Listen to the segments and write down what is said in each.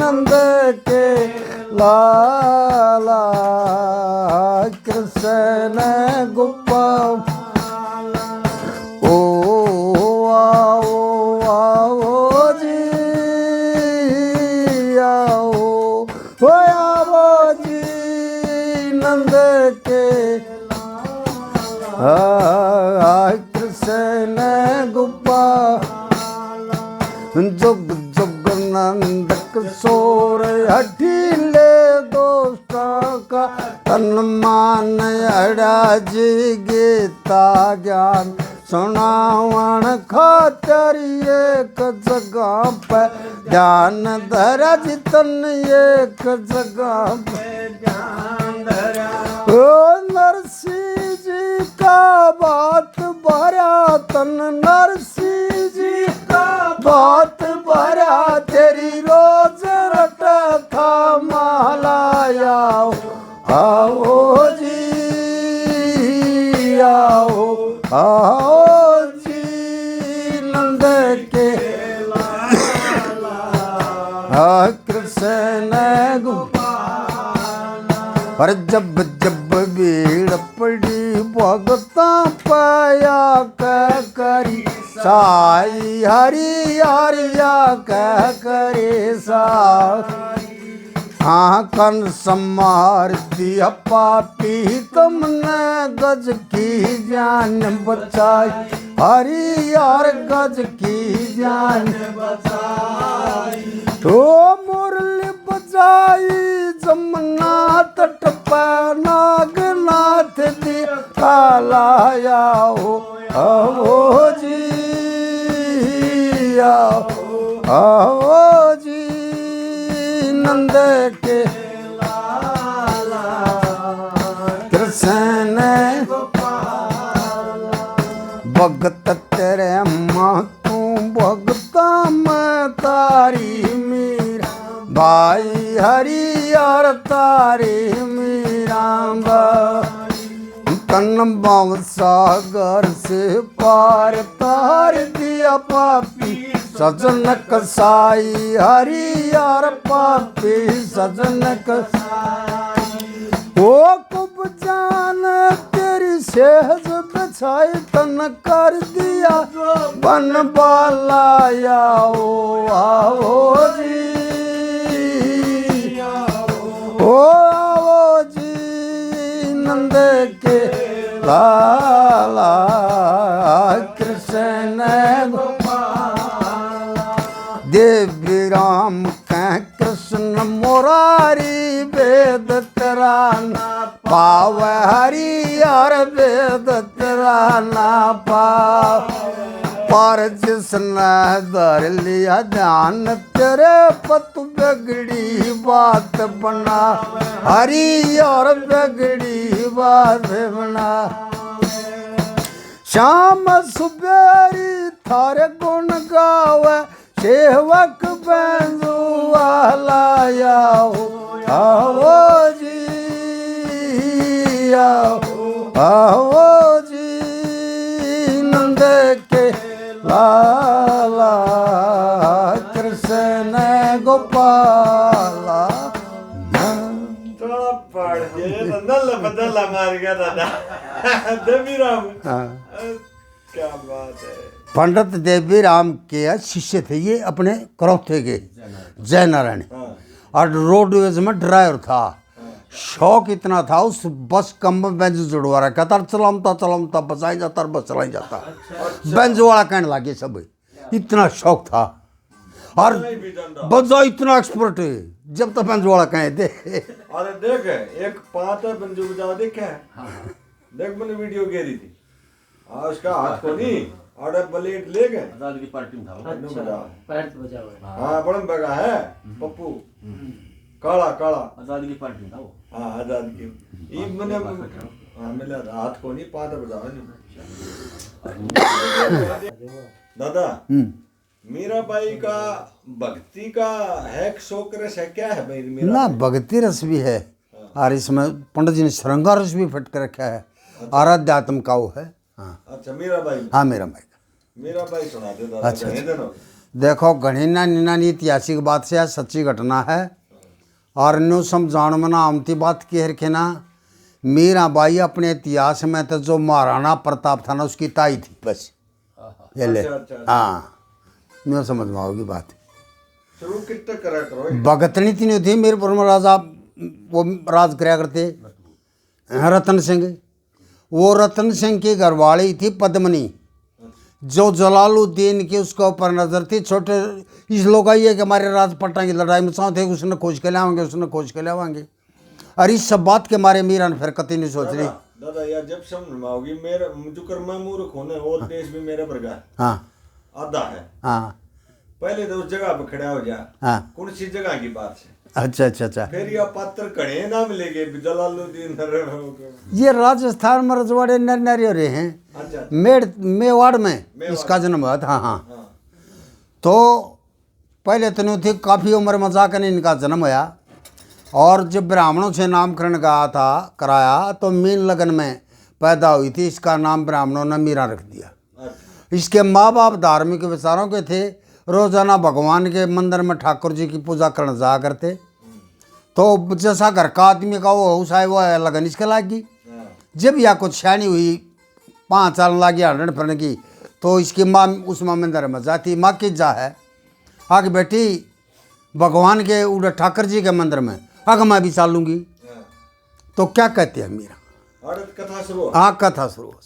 नंद के लाला कृष्ण गोपाल ओ आओ आओ जी आओ जी नंद के कृष्ण गोपाल जुग जुग नंद किशोर हठीले दोस्तों का तन मान अड़ा जी गीता ज्ञान सुनावण खातर एक जगह पे ध्यान धरा जितन एक जगह पे ध्यान धरा ओ नरसिंह जी का बात भरा तन नरसिंह जी का बात भरा तेरी रोज रट था मालाया आओ जी आओ आओ जी नंद के कृष्ण गोपाल पर जब जब भीड़ पड़ी भगता पाया करी साई हरि हरिया करे साई कन समार दिया पापी तुमने गज की जान बचाई हरि यार गज की जान बचाई तो मुरली बजाई जमुना तट पर नागनाथ दी कालाया हो जी आओ जी नंद के लाला कृष्ण गोपाल भगत तेरे माँ तू भगता मैं तारी मीरा भाई हरि और तारी मीरा तन बाव सागर से पार तार दिया पापी सजन कसाई हरि यार पापी सजन कसाई ओ कुब जान तेरी सहज बछाई तन कर दिया बन बालाया आओ जी ओ आओ जी नंद के लाला कृष्ण गोपाल देवी राम कह कृष्ण मुरारी वेद तेरा ना पाव हरि यार वेद तेरा ना पाव पर जिसने धर लिया ध्यान तेरे पत बिगड़ी बात बना हरि और बिगड़ी बात बना शाम सुबेरी थारे गुण गावे सेवक बैंजू वाला आओ जी आओ जी नंद के लाला कृष्ण गोपाला थोड़ा पढ़ के नल बदला मार गया दादा देवी राम क्या बात है। पंडित देवी राम के शिष्य थे ये अपने करौथे के जय नारायण और रोडवेज में ड्राइवर था। शौक इतना था उस बस कम में बेंच जुड़वा रखा था चलामता बचाई जाता और बस चलाई जाता बेंच वाला कहने लगे सब इतना शौक था और बजा इतना एक्सपर्ट है जब तक बेंच वाला कहे थे। अरे देख एक पात है बंजू बजाओ देखे देख मैंने वीडियो कह रही थी उसका हाथ को नहीं और ब्लेड ले गए आजाद की पार्टी में था अच्छा पैर तो बजा हुआ है हाँ बड़ा बगा है पप्पू काला काला आजाद की पार्टी में था वो हाँ आजाद की ये मैंने हाँ मिला हाथ को नहीं पात बजाओ नहीं दादा मीरा बाई का भक्ति का है शौक रस है क्या है भाई मेरा ना भक्ति रस भी है और इसमें पंडित जी ने श्रृंगार रस भी फिट कर रखा है आराध्यात्म का वो है। हाँ अच्छा मीरा बाई हाँ मेरा भाई मीरा बाई सुना दे दादा अच्छा, कहीं देना देखो घनी नानी ऐतिहासिक बात से है, सच्ची घटना है। और न्यू समझाण में ना आमती बात कह रखे ना, मीराबाई अपने इतिहास में तो जो महाराणा प्रताप था ना उसकी ताई थी बस। ये ले अच्छा। हाँ, न्यू समझ में आओगी बात। शुरू कितने करा करो भगतनी तीन थी मीरपुर में राजा, वो राज कराया करते रतन सिंह। वो रतन सिंह की घरवाली थी पद्मनी, जो जलालुद्दीन की उसके ऊपर नजर थी। छोटे इस लोग आई है कि हमारे राजपट्टा की लड़ाई में चाहते उसने खोज के लाएंगे, उसने खोज के लाएंगे। और इस सब बात के मारे मीरा ने फिर कति नहीं सोच रही। दादा यार जब समझ में आओगी, मेरा जुकर मैं मूर्ख होने और देश भी मेरे वर्गा है, हाँ आधा है। हाँ पहले तो उस जगह पे खड़ा हो जा, हाँ, कौन सी जगह की बात है। अच्छा। फिर यह पात्र कड़े ना मिलेंगे जलालुद्दीन। ये राजस्थान में रजवाड़े नर नारी हो रहे हैं। अच्छा मेवाड़ में इसका जन्म हुआ था। हाँ, तो पहले तो नहीं थी, काफ़ी उम्र में जाकर इनका जन्म हुआ। और जब ब्राह्मणों से नामकरण कराया तो मीन लगन में पैदा हुई थी। इसका नाम ब्राह्मणों ने मीरा रख दिया। इसके माँ बाप धार्मिक विचारों के थे, रोजाना भगवान के मंदिर में ठाकुर जी की पूजा करने जाया करते। तो जैसा घर का आदमी का वो उसाए वो लगन इसके लागी। जब यह कुछ शानी हुई, 5 साल लागी हरण फिरने की, तो इसकी माँ उस माँ मंदिर में जाती। माँ की जा है आगे बेटी भगवान के उड़े ठाकुर जी के मंदिर में, आगे मैं भी चालूंगी। तो क्या कहते हैं मीरा, कथा शुरू। हाँ कथा शुरू हो।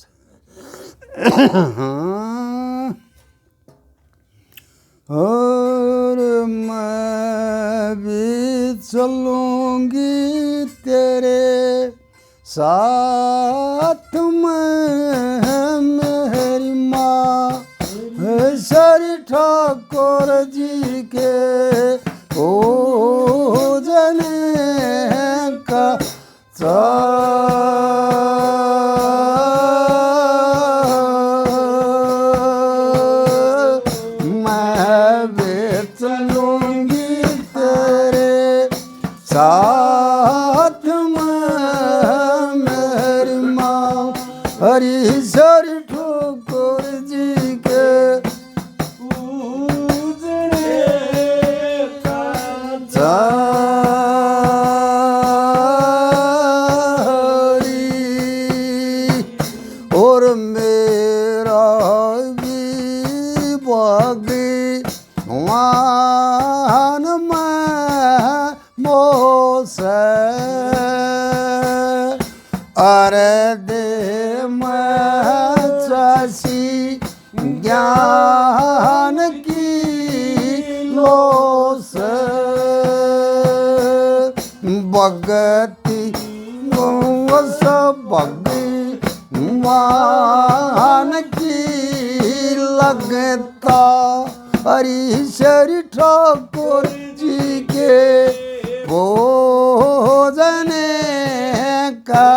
और मैं भी चलूंगी तेरे साथ में, मेरी माँ सर ठाकुर जी के पूजन का साथ में, मेरी माँ हरीश्वर ठाकुर जी के पूजने का और मेरा भी बागी मान में मोसे अरे दे मैं चासी ज्ञान की लोस भगति सब भगवान की लगता हरीश्वर ठाकुर जी के भोजन का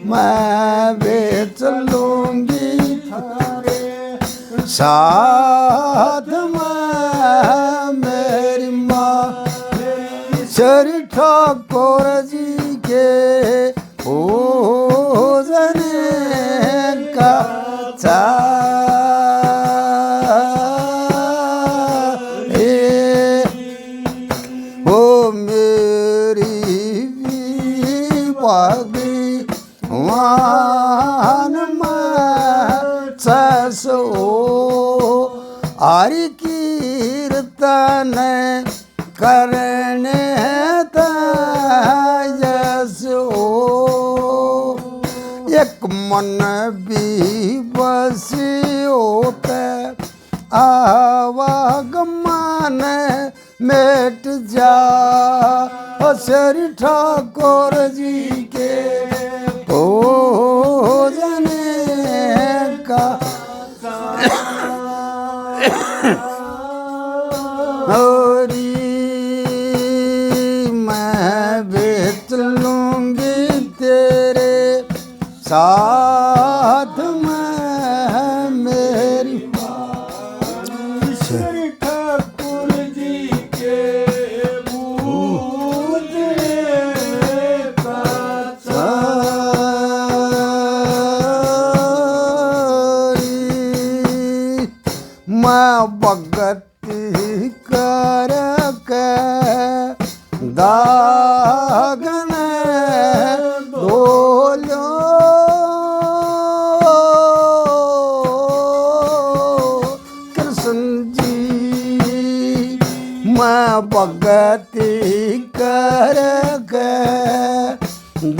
मैं बेच लूंगी थारे साथ में, मेरी माँ श्री ठाकुर जी के भोजन का ओ मेरी भी बागी मान में ससो हरि कीर्तन करने तयसो एक मन भी बस होते आवागमन मेट जा श्री ठाकुर जी के भोजन का हरी मैं बेच लूंगी तेरे साथ में, मेरी श्री ठाकुर जी के पूजने का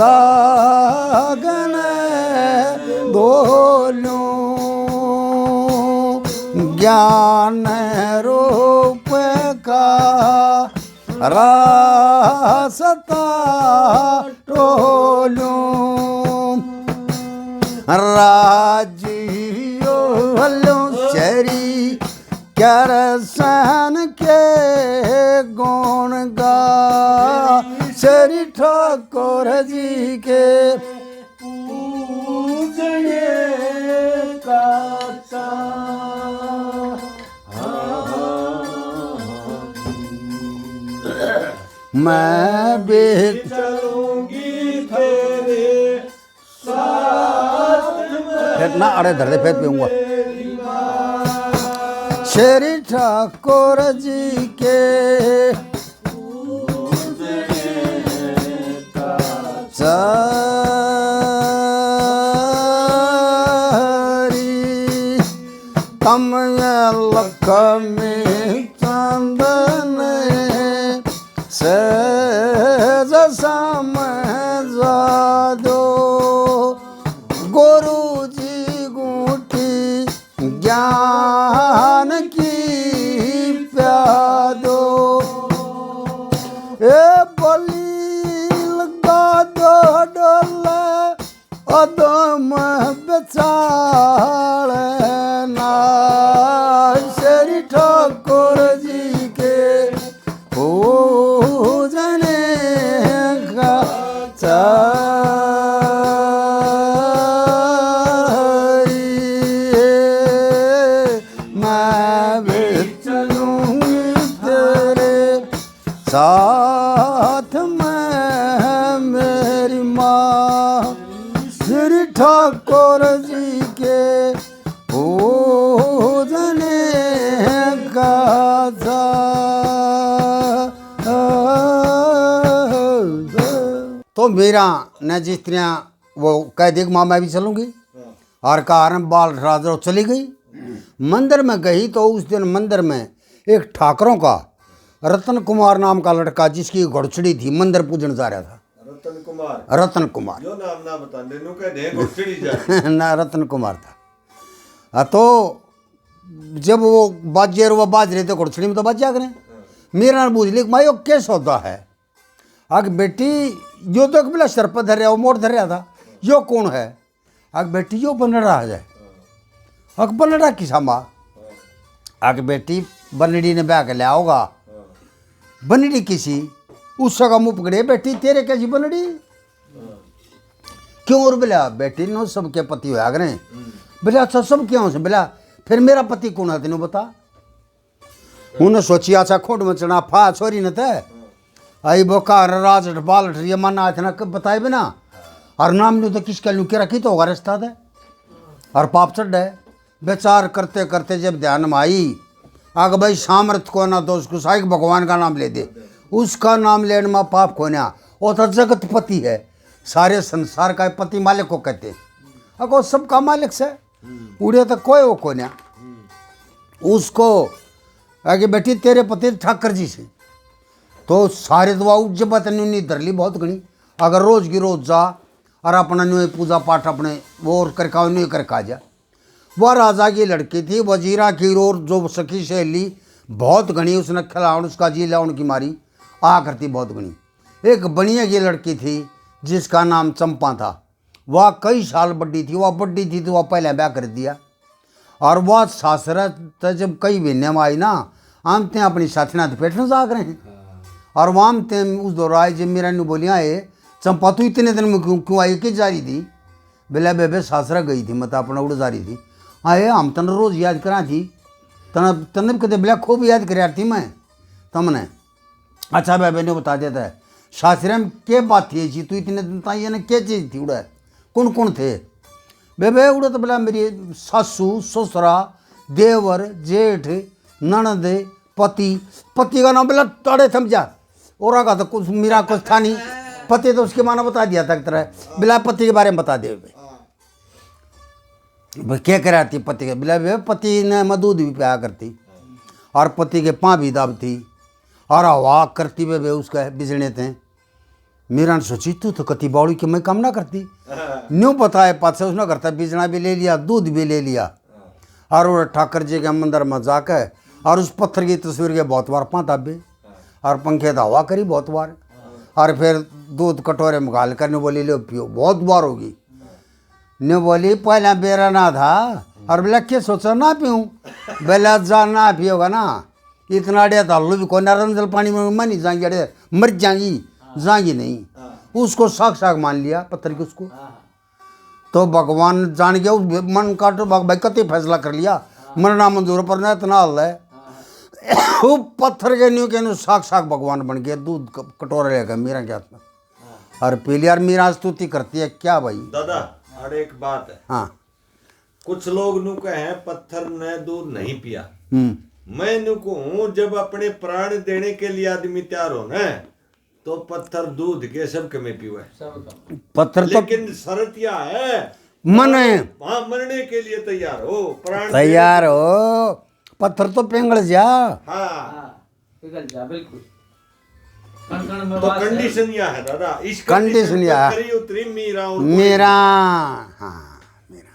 रागन बोलूं ज्ञान रूप का रास्ता टोलूं राजियो हलो चरी करसन के गुण गा श्री ठाकुर जी के पूजने का मैं भी चलूंगी तेरे साथ फिर ना अड़े धर दे फिर पीऊंगा श्री ठाकुर जी के सारी तम लक्ष्मी चंदन सहज समझा दो गुरु जी गुठी ज्ञान की प्यादो ए बलि लगा दो डोले अदम बेचाल ना श्री ठाकुर जी के पूजने का मैं भी चलूंगी तेरे साथ में मेरी माँ श्री ठाकुर जी के पूजने का तो मीरा ने जिस तरह वो कह दी माँ मैं भी चलूंगी और कारण बाल राजा चली गई मंदिर में गई तो उस दिन मंदिर में एक ठाकरों का रतन कुमार नाम का लड़का जिसकी घोड़चड़ी थी मंदिर पूजन जा रहा था रतन कुमार रतन कुमार जो नाम ना बता देनु कह दे घुड़चड़ी जा ना रतन कुमार था तो जब वो बाजे वो बाज रहे थे घोड़चड़ी में तो बाजा करें मेरा ने पूछ ली माँ यो कैसा होता है आग बेटी यो तो बोला सर पर धर रहा वो मोड़ धर रहा था यो कौन है आग बेटी यो बनड़ा आ जाए अग बनड़ा किसा माँ आग बेटी बनड़ी ने ब्याह के ले आओगा बनड़ी किसी उसका का मुँह पकड़े बेटी तेरे कैसी बनड़ी क्यों और बोला बेटी नो सबके पति हुआ करें बोला अच्छा सब क्यों से बोला फिर मेरा पति कौन है तेनों बता उन्हें सोची अच्छा खोट में चढ़ा फा छोरी न थे आई बोकार राज बाल ये माना था ना कब बताए बिना और नाम लो तो किसका लू के रखी तो होगा रिश्ता थे और पाप चढ़ है बेचार करते करते जब ध्यान में आई आग भाई सामर्थ को ना तो उसको साइक भगवान का नाम ले दे उसका नाम लेने में पाप खोना वो तो जगत पति है सारे संसार का पति मालिक को कहते अगर सबका मालिक से उड़े तो कोई वो खोना उसको आगे बेटी तेरे पति ठाकर जी से तो सारे दुआ जब न्यूनी धर ली बहुत घनी अगर रोज की रोज जा और अपना न्यू पूजा पाठ अपने वो और करका न्यू करका जा वह राजा की लड़की थी वजीरा की रोर जो सखी सहेली बहुत घनी उसने खिलाउन उसका जी लाउन की मारी आ करती बहुत घनी एक बनिया की लड़की थी जिसका नाम चंपा था वह कई साल बड्डी थी वह बड्डी थी तो वह पहले ब्याह कर दिया और वह सासरा जब कई महीने में आई ना आम ते अपनी साथना तो पेटने जाग रहे हैं और वहाँ ते उस दौरान जब मेरा ने बोलिया है चंपा तू इतने दिन में क्यों आई कि जा रही थी बेला बेबे सासरा गई थी मत अपना उड़ जा रही थी आए हम तन रोज़ याद करा थी तन कहते बेला खूब याद कर थी मैं तमने अच्छा बेबे ने बता देता है सासरे में क्या बात थी जी तू इतने दिन ताई ने क्या चीज़ थी उड़ा कौन कौन थे बेबे उड़ा तो बोला मेरी सासू ससुरा देवर जेठ ननद पति पति का नाम बोला ताड़े समझा और आगा तो कुछ मेरा कुछ था नहीं पति तो उसके माना बता दिया था तरह बिला पति के बारे में बता दे क्या करा थी पति के बिला पति ने मधुद भी प्यार करती और पति के पाँ भी दाबती और हवा करती वे उसका बिजड़े थे मीरा ने सोची तू तो कति बावड़ी की मैं काम ना करती न्यू बताए पाछे उसने करता बिजना भी ले लिया दूध भी ले लिया और वो ठाकर जी के मंदिर में जाके और उस पत्थर की तस्वीर के बहुत बार पाँ दाबे और पंखे तो हवा करी बहुत बार और फिर दूध कटोरे में घाल कर ने बोली लो पियो बहुत बार होगी ने बोली पहला बेरा ना था और बोला क्या सोचा ना पीऊँ बेला जा ना पियोगा ना इतना अड़िया था लो भी को नरम जल पानी में मनी जाएंगी अड़े मर जाएंगी जाएंगी नहीं उसको साग मान लिया पत्थर की उसको तो भगवान जान गया उस मन काटो भाई कति फैसला कर लिया मरना मंजूर पर ना इतना हल है वो पत्थर के न्यू के न्यू साग भगवान बन गया दूध कटोरा लेगा मीरा के हाथ में और पीली यार मीरा स्तुति करती है क्या भाई दादा और एक बात है हाँ कुछ लोग नु कहे पत्थर ने दूध नहीं पिया मैं नु कहूं जब अपने प्राण देने के लिए आदमी तैयार हो ना तो पत्थर दूध के सब कमे पीवे पत्थर तो लेकिन शर्त यह है मन है वहां मरने के लिए तैयार हो प्राण तैयार हो पत्थर तो पेंगड़ जा हाँ पिघल जा बिल्कुल कण कण में तो वास है। कंडीशन यह है दादा इस कंडीशन यह है। खरी उतरी मीरा और मीरा हाँ मीरा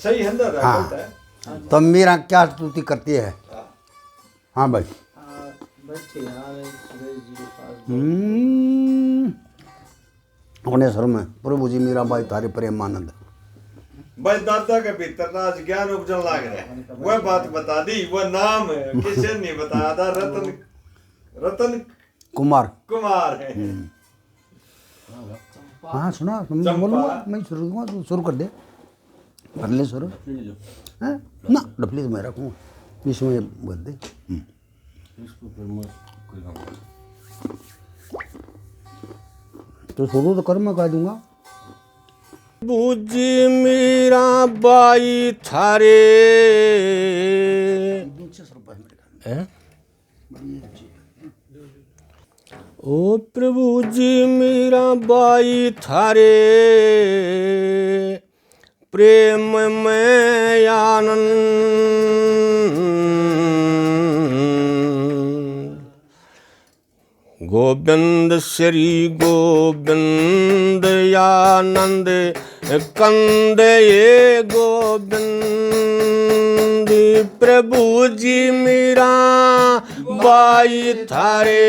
सही है दादा हाँ। कहता है तो मीरा क्या स्तुति करती है हाँ भाई बैठे यार सुरेश जी के पास अपने सर में प्रभु जी मीरा बाई तारे प्रेम आनंद भाई दादा के भीतर ना आज ज्ञान उपजन लाग रहा है वह बात बता दी वह नाम किसी ने बताया था रतन कुमार कुमार है हाँ सुना बोलूँगा मैं शुरू करूँगा तू शुरू कर दे कर ले शुरू हैं ना डफली तो मैं रखूँगा इसमें बोल दे इसको फिर मैं कोई काम तो शुरू तो कर मैं कह दूंगा बूजी मीरा बाई थारे हैं? ओ प्रभु जी मीरा बाई थारे प्रेम में आनंद गोविंद श्री गोविंद आनंद कंद ये गोविंद प्रभु जी मीरा बाई थारे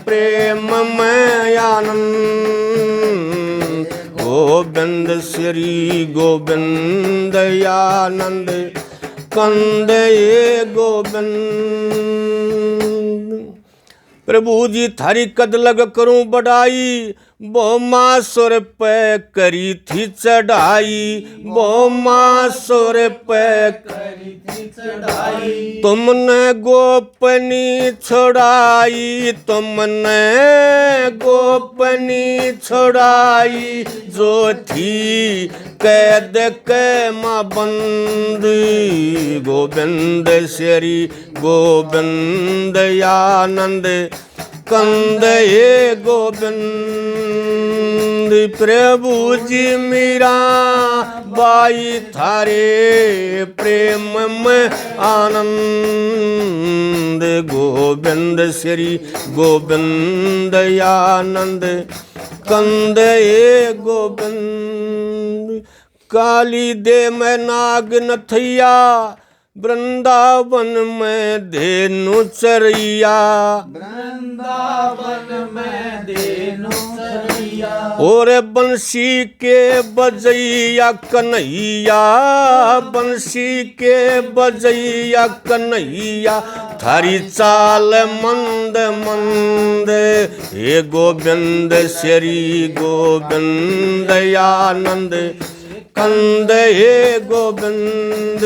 प्रेम में आनंद गोविंद श्री गोविंद आनंद कंद ये गोविंद प्रभु जी थारी कद लग करूं बढ़ाई बोमासुर पे करी थी चढ़ाई बोमासुर पे करी थी चढ़ाई तुमने गोपनी छोड़ाई तुमने गोपनी छोड़ाई जो थी कैद के मां बंदी गोविंद श्री गोविंद आनंद कंद ये गोविंद प्रभु जी मीरा बाई थारे प्रेम में आनंद गोविंद श्री गोविंद आनंद कंद ये गोविंद काली दे में नाग नथैया वृंदावन में धेनु चरैया वृंदावन में देनु चरैया और बंसी के बजैया कन्हैया बंसी के बजैया कन्हैया थारी चाल मंद मंद हे गोविंद श्री गोविंद आनंद कंद हे गोविंद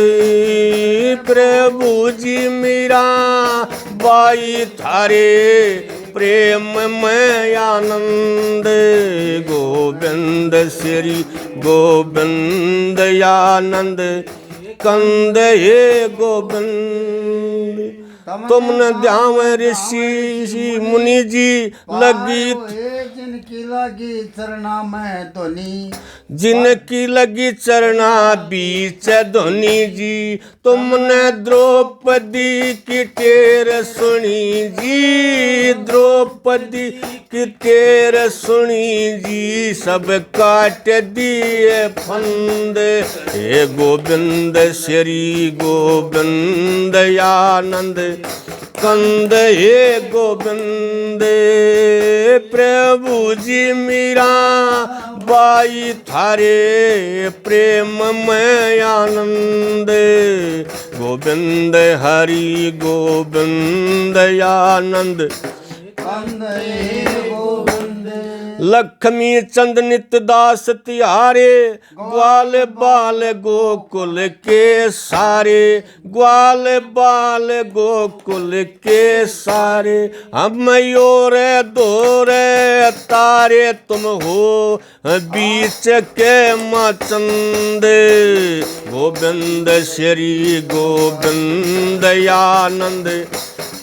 प्रभु जी मीरा बाई थारे प्रेम में आनंद गोविंद श्री गोविंद आनंद कंद हे गोविंद तुमने ध्यान ऋषि मुनि जी लगी जिनकी लगी चरना में धोनी, जिनकी लगी चरना बीच धोनी जी, तुमने द्रौपदी की टेर सुनी जी, द्रौपदी की टेर सुनी जी, सब काट दिए फंद, हे गोविंद श्री गोविंद आनंद कंद, हे गोविंद प्रभु जी मीरा बाई थारे प्रेम में आनंद, गोविंद हरि गोविंद आनंद लक्ष्मी चंद नित दास तिहारे, ग्वाल बाल गोकुल के सारे, ग्वाल बाल गोकुल के सारे, हम योरे दोरे तारे तुम हो बीच के मचंद, गोविंद श्री गोविंद आनंद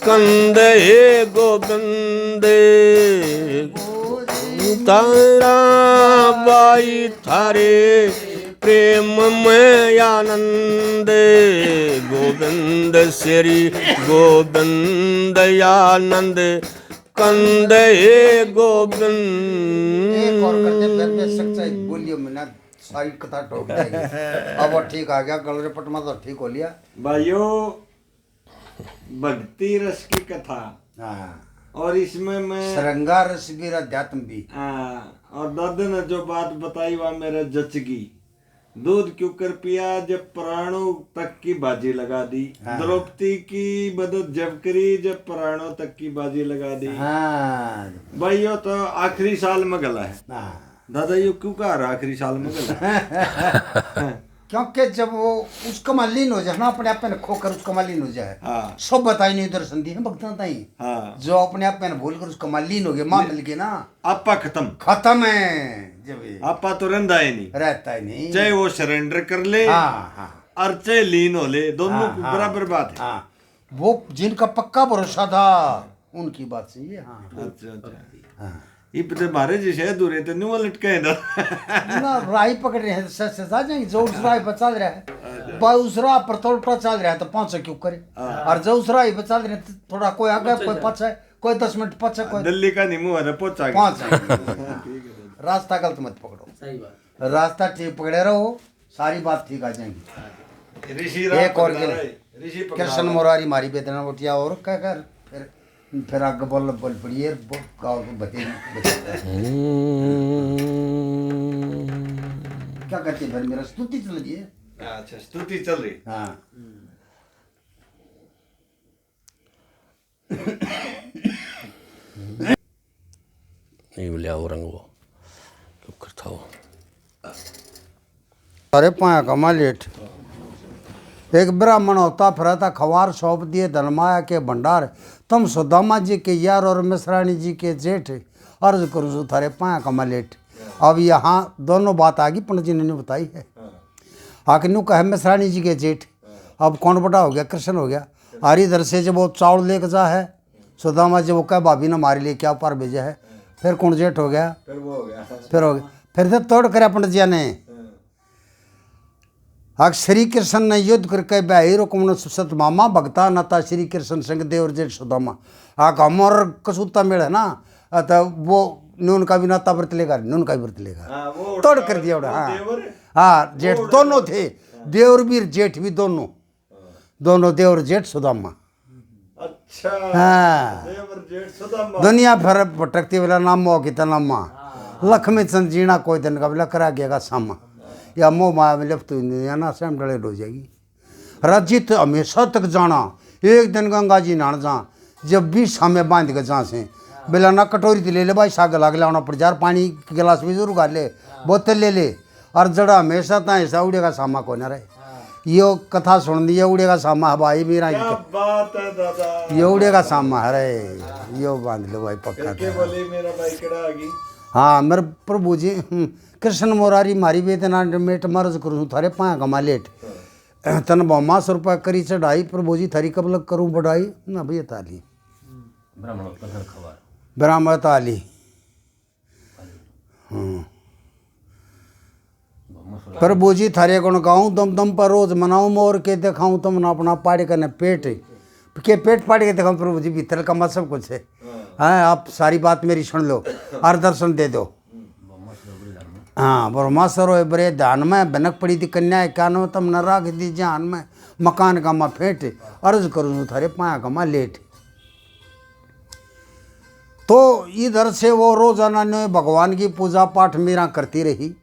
कंद, हे गोविंद तारा बाई थारे प्रेम में आनंद, गोविंद श्री गोविंद आनंद कंद, हे गोविंद। एक और करते फिर मैं सच्चाई बोलियो में ना सारी कथा ठोक जाएगी। अब वो ठीक आ गया, गल रपट में तो ठीक हो लिया भाइयों। भक्ति रस की कथा, हाँ, और इसमें मैं श्रृंगार रस भी अध्यात्म भी, और दादा ने जो बात बताई वह मेरे जचगी। दूध क्यों कर पिया जब प्राणों तक की बाजी लगा दी, द्रौपदी की मदद जब करी जब प्राणों तक की बाजी लगा दी। हाँ भाइयों तो आखिरी साल में गला है दादा, ये क्यों कह रहा आखिरी साल में गला? क्योंकि जब वो उसका मलिन हो जाए ना, अपने आप में खोकर उसका मलिन हो जाए, हाँ। सब बताई नहीं दर्शन दी है भक्तों ताई, हाँ। जो अपने आप में भूल कर उसका मलिन हो गया, मां मिल गई ना, आपा खत्म है। जब ये आपा तो रहता है नहीं, रहता ही नहीं, चाहे वो सरेंडर कर ले, हाँ हाँ और चाहे लीन हो ले, दोनों हाँ, हाँ, बराबर बात है। हाँ, वो जिनका पक्का भरोसा था उनकी बात सही है। हाँ अच्छा हाँ ये पता मारे जैसे अधूरे तो न्यू लटके हैं ना, राही पकड़ रहे हैं सच से आ जाएंगे, जो उस राही पर चल रहा है पर उस राह पर थोड़ा चल रहा है तो 500 क्यों करे, और जो उस राही पर चल रहे हैं थोड़ा कोई आगे कोई पीछे, कोई 10 मिनट पीछे, कोई दिल्ली का नीमू है पहुंचा पहुंच रास्ता गलत मत पकड़ो, सही बात, रास्ता ठीक पकड़े रहो, सारी बात ठीक आ जाएंगी। ऋषि एक और के ऋषि कृष्ण मुरारी मारी बेदना उठिया और क्या कर फिर आगे बोल पड़िए गाँव को बचे क्या करते फिर मेरा स्तुति चल रही है। अच्छा स्तुति चल रही। हाँ नहीं बोले रंग वो क्यों करता हो। अरे पाया कमा लेट एक ब्राह्मण होता फिरा था, खवार सौंप दिए धनमाया के भंडार, तुम सुदामा जी के यार और मिश्राणी जी के जेठ, अर्ज करूँ थारे पाया कमा लेट। अब यहाँ दोनों बात आ गई, पंडित जी ने बताई है। आखिर नु कहे मिश्राणी जी के जेठ, अब कौन बड़ा हो गया, कृष्ण हो गया। हरी इधर से जब वो चावल लेकर जा है, सुदामा जी वो कह भाभी ने हमारे लिए क्या पार भेजा है, फिर कौन जेठ हो गया, फिर वो हो गया, फिर हो गया, फिर तो तोड़ कर पंडित जी ने आग श्री कृष्ण ने युद्ध करके ब्याही रुकमन सत मामा भगता नता श्री कृष्ण संग देवर जेठ सुदामा। आग हमर कसूता मेल है ना, तो वो नून का भी नाता व्रत लेगा, नून का भी व्रत लेगा, वो तोड़ कर दिया उड़ा। हाँ देवर हाँ जेठ दोनों थे, देवर भी जेठ भी दोनों, दोनों देवर जेठ सुदामा। अच्छा हाँ देवर जेठ सुदामा। दुनिया भर भटकती वाला नाम हो कितना नामा, लक्ष्मी चंद जीना कोई दिन का बिला करा गया सामा, या मोह माया में लिप्त दुनिया ना स्वयं डले हो जाएगी। रजित हमेशा तक जाना, एक दिन गंगा जी नहान जा, जब भी सामे बांध के जा से बेला ना कटोरी तो ले ले भाई, साग लाग लाना पड़ जा, पानी के गिलास भी जरूर गा ले, बोतल ले ले, और जड़ा हमेशा ता ऐसा उड़े का सामा को न रहे। यो कथा सुन दी, उड़े का सामा भाई मेरा, क्या बात है दादा, ये उड़े का सामा अरे यो बांध लो भाई पक्का। के बोले मेरा भाई केड़ा आ गई। हाँ मेरे प्रभु जी कृष्ण मुरारी मारी वेदना मेट मर्ज करूँ थारे पाया कमा लेट, तन बम्मा 100 रुपया करी चढ़ाई, प्रभु जी थारी कब लग करूँ बढ़ाई ना भैया ताली, ब्राह्मण ताली प्रभु जी थारे गुण गाऊं दम दम पर रोज मनाऊं मोर के दिखाऊं तुम अपना पाड़ करने पेट के पेट पाड़ के दिखाऊं प्रभु जी भीतर का मत सब कुछ है। हाँ आप सारी बात मेरी सुन लो और दर्शन दे दो। हाँ ब्रह्मासुर हो बड़े ध्यान में बनक पड़ी थी कन्या कानो तम न राख दी जान में मकान का माँ फेंट अर्ज करूँ थारे पाया का माँ लेट। तो इधर से वो रोजाना ने भगवान की पूजा पाठ मेरा करती रही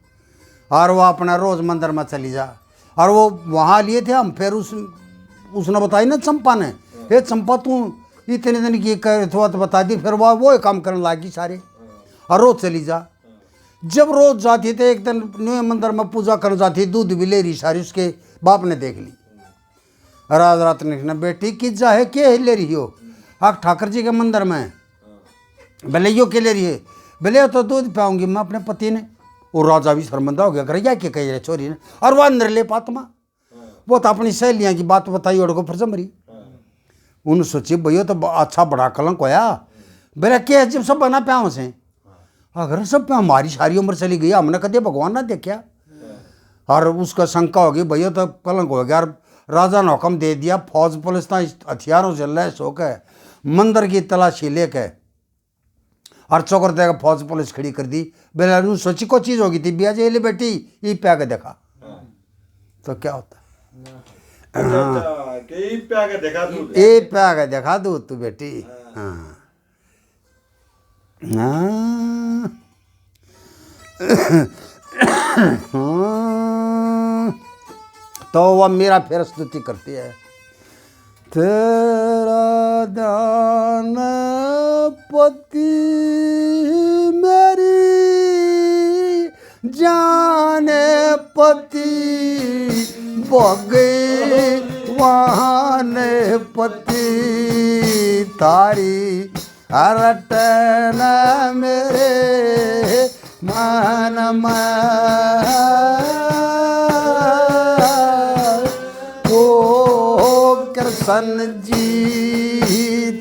और वो अपना रोज मंदिर में चली जा। और वो वहाँ लिए थे हम फिर उसने बताई ना चंपा ने, हे चंपा तू इतने दिन की कर तो बता दी। फिर वो काम करने लगी सारे और रोज चली जा। जब रोज जाती थे एक दिन न्यू मंदिर में पूजा करने जाती दूध भी ले रही सारी। उसके बाप ने देख ली रात रात ने बेटी किस जा है के ले रही हो आप ठाकर जी के मंदिर में भले यो के ले रही है भले तो दूध पाऊंगी मैं अपने पति ने। वो राजा भी शर्मिंदा हो गया कर क्या कही रहे चोरी ने। और वह अंदर ले पात्मा वो तो अपनी सहेलियाँ की बात बताई और को फिर जमरी उन्होंने सोची भैया तो अच्छा बड़ा कलंक होया बेरा क्या जब सब बना प्याओं से अगर सब पे हमारी सारी उम्र चली गई हमने कदे भगवान ना देखा। और उसका शंका होगी भैया तो कलंक हो गया। राजा ने हुक्म दे दिया फौज पुलिस ना हथियारों से लैस होकर मंदिर की तलाशी लेके और चौकर देगा फौज पुलिस खड़ी कर दी। बेला सोची को चीज़ होगी थी बिया जे ले बेटी ये प्या के देखा तो क्या होता ये प्या के देखा दू तू बेटी। हाँ तो वह मेरा फिर स्तुति करती है तेरा दान पति मेरी जाने पति भगवान पति तारी अरटन मेरे मन में ओ कृष्ण जी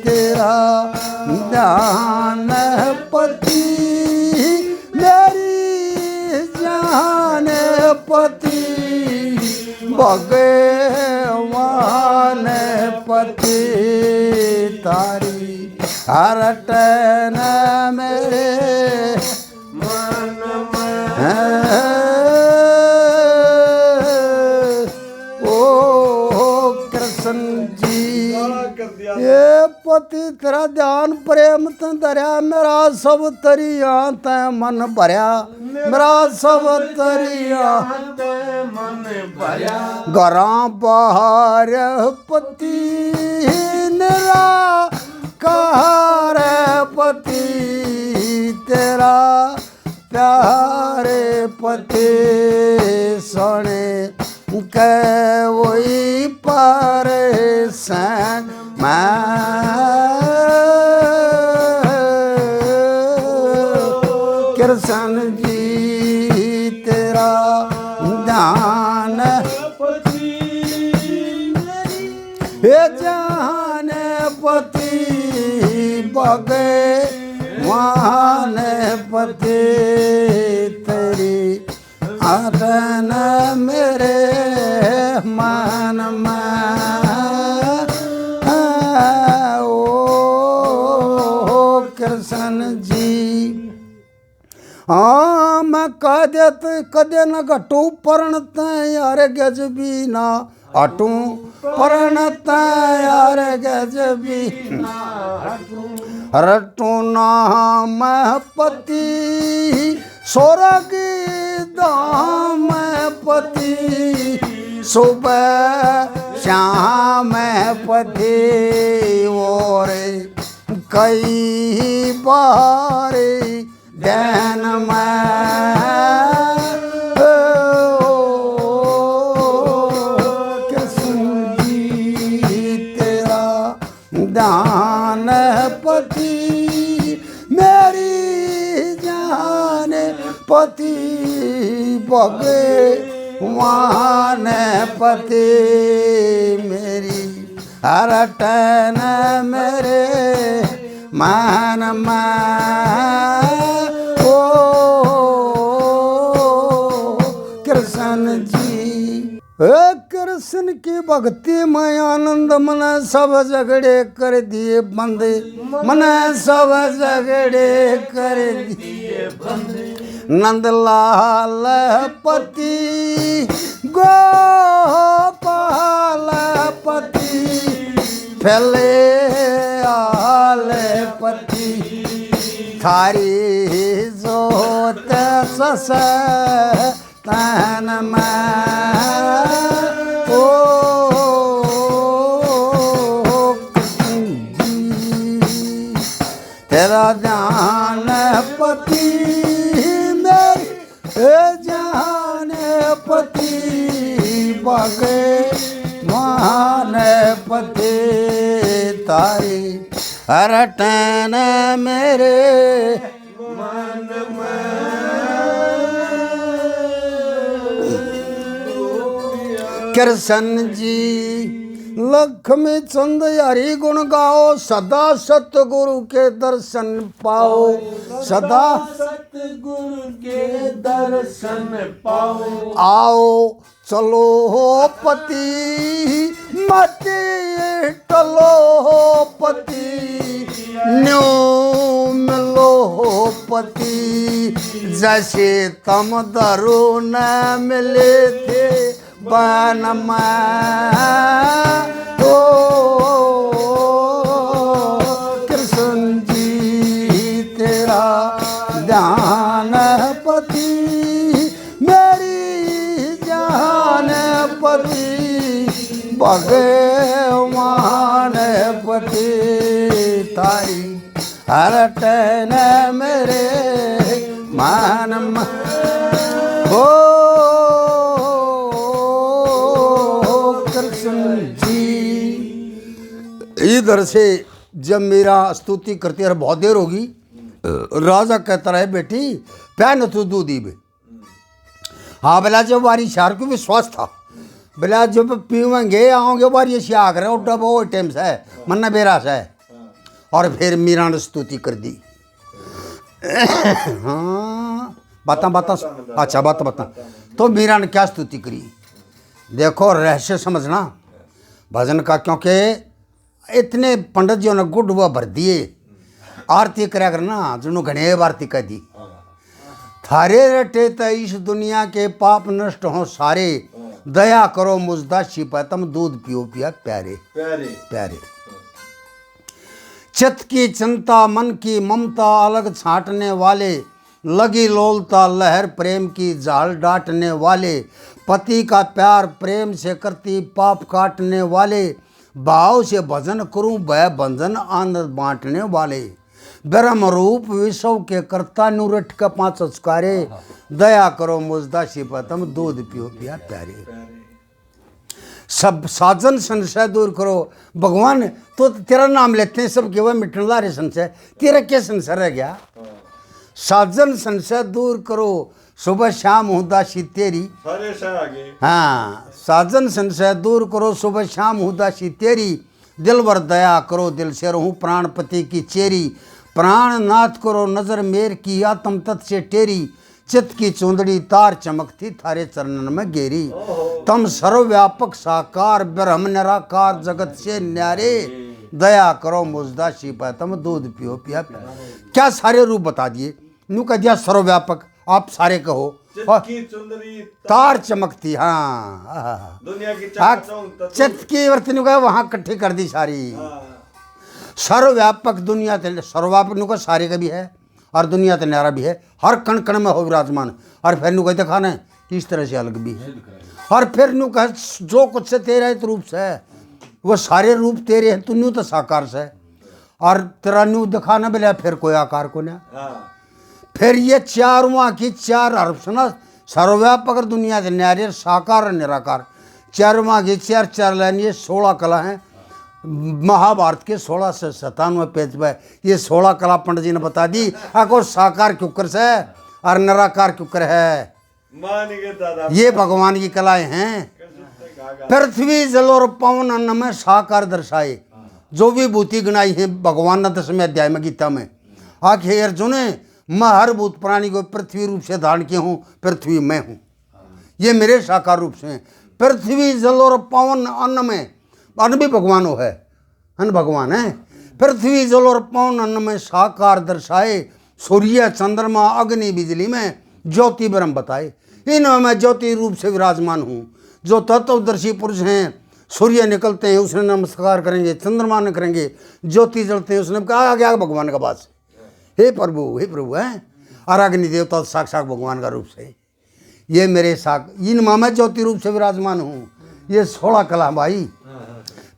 तेरा दान पति मेरी जान पति भगवान पति तारी हरटन मेरे मन में ओ कृष्ण जी ये पति तेरा ध्यान प्रेम त धरिया मेरा सब तरिया तै मन भरिया मेरा सब तरिया तै मन भरिया घरा बाहर पति निरा कार पति तेरा प्यारे पति सोने के वही परेशान कृष्ण जी तेरा दान हे जान पति भगवान पति तेरी आदन मेरे मन में ओ कृष्ण जी। हाँ मैं कदे न घटू परणत यार गजबी ना अटू परणत यार गजबी रटू नाम पति स्वर्ग धाम पति सुबह शाम पति और कई बार दैन में कृष्ण जी तेरा दान पति मेरी जान पति भगवान पति मेरी हरटन मेरे मन में ओ कृष्ण जी। कृष्ण की भक्ति में आनंद मन सब झगड़े कर दिए बंद, मन सब झगड़े कर दिए बंद। नंदलाल पति गोपाल पति फैले आल पति थारी जोत सस तन में ओ कृष्ण जी। तेरा ध्यान पति मेरे जान पति बगे मान पति तारी हरटन मेरे मन कृष्ण जी। लक्ष्मी चंद हरि गुण गाओ सदा सतगुरु के दर्शन पाओ, सदा सतगुरु के दर्शन पाओ। आओ चलो पति मत टलो पति न्यू मिलो पति जैसे तम दरो न मिले थे बन में ओ कृष्ण जी। तेरा ध्यान पति मेरी जान पति भगवान पति तारी हरटन मेरे मान ओ कृष्ण जी। इधर से जब मेरा स्तुति करते रहे बहुत देर होगी, राजा कहता रहे बेटी पहन तू दूधी में। हाँ बोला जब बारी शार को विश्वास था, बोला जब पीवेंगे आओगे बारी ऐसी आग रहे उठा वो टाइम से मन्ना बेरा से। और फिर मीरा ने स्तुति कर दी। हाँ बता अच्छा बता। तो मीरा ने क्या स्तुति करी देखो, रहस्य समझना भजन का, क्योंकि इतने पंडित जी ने गुड हुआ भर दिए। आरती करा करना जिन्होंने घने आरती कर दी। थारे रटे त इस दुनिया के पाप नष्ट हो सारे, दया करो मुझदा छिपा तुम दूध पियो पिया प्यारे प्यारे। चित्त की चिंता मन की ममता अलग छांटने वाले, लगी लोलता लहर प्रेम की जाल डांटने वाले, पति का प्यार प्रेम से करती पाप काटने वाले, भाव से भजन करूं वह बंधन आनंद बांटने वाले, ब्रह्म रूप विश्व के कर्ता नुरठ का पांच संस्कारे, दया करो मुझदा शिपा तुम दूध पियो पिया प्यारे। सब साजन संशय दूर करो भगवान, तो तेरा नाम लेते हैं सब केवल मिटने ला संशय, तेरा क्या संशय रह गया। साजन संशय दूर करो सुबह शाम उदासी तेरी, हाँ साजन संशय दूर करो सुबह शाम उदासी तेरी, दिल वर दया करो दिल से रहूं प्राणपति की चेरी, प्राण नाथ करो नजर मेर की आत्म तत् से टेरी, चित्त की चुंदड़ी तार चमकती थारे चरणन में गेरी, तम सर्वव्यापक साकार ब्रह्म निराकार जगत से न्यारे, दया करो मुझदा शिपा तुम दूध पियो पिया पिया। क्या सारे रूप बता दिए, नू कह दिया सर्वव्यापक आप सारे कहो, की चुंदरी तार चमकती, हाँ दुनिया की चित्त की वर्तनी का वहां इकट्ठी कर दी सारी। सर्वव्यापक दुनिया सर्वव्यापक नु का सारे का भी है और दुनिया तो न्यारा भी है, हर कण कण में हो विराजमान। और फिर नु कहते खाना इस तरह से अलग भी है, और फिर नु कह जो कुछ से तेरा एक रूप से वो सारे रूप तेरे हैं, तू न्यू तो साकार से, और तेरा न्यू दिखाना बोले फिर कोई आकार को ना। फिर ये चार वहाँ की चार हर्फ सुना, सर्वव्यापक दुनिया से न्यारे साकार और निराकार, चार वहाँ की चार चार लाइन, ये 16 कला हैं महाभारत के 16 से 97 पेज पे। ये 16 कला पंडित जी ने बता दी, आको साकार क्यों से और निराकार क्यों है, ये भगवान की कलाएं हैं। पृथ्वी जल और पवन अन्न में साकार दर्शाए, जो भी भूति गणाई है भगवान ने 10वें अध्याय में गीता में। आखिर अर्जुन मैं हर भूत प्राणी को पृथ्वी रूप से धारण किया हूँ, पृथ्वी मैं हूँ, ये मेरे साकार रूप से हैं। पृथ्वी जल और पवन अन्न में, अन्न भी भगवान हो है, अन्न भगवान है। पृथ्वी जल और पवन अन्न में साकार दर्शाए, सूर्य चंद्रमा अग्नि बिजली में ज्योति ब्रह्म बताए। इनमें मैं ज्योति रूप से विराजमान हूँ। जो तत्वदर्शी पुरुष हैं, सूर्य निकलते हैं उसने नमस्कार करेंगे, चंद्रमा ने करेंगे, ज्योति जलते हैं उसने कहा गया भगवान का बात से, हे प्रभु है। और अग्नि देवता साक्षात भगवान का रूप से, ये मेरे इन मैं ज्योति रूप से विराजमान हूँ। ये 16 कला भाई।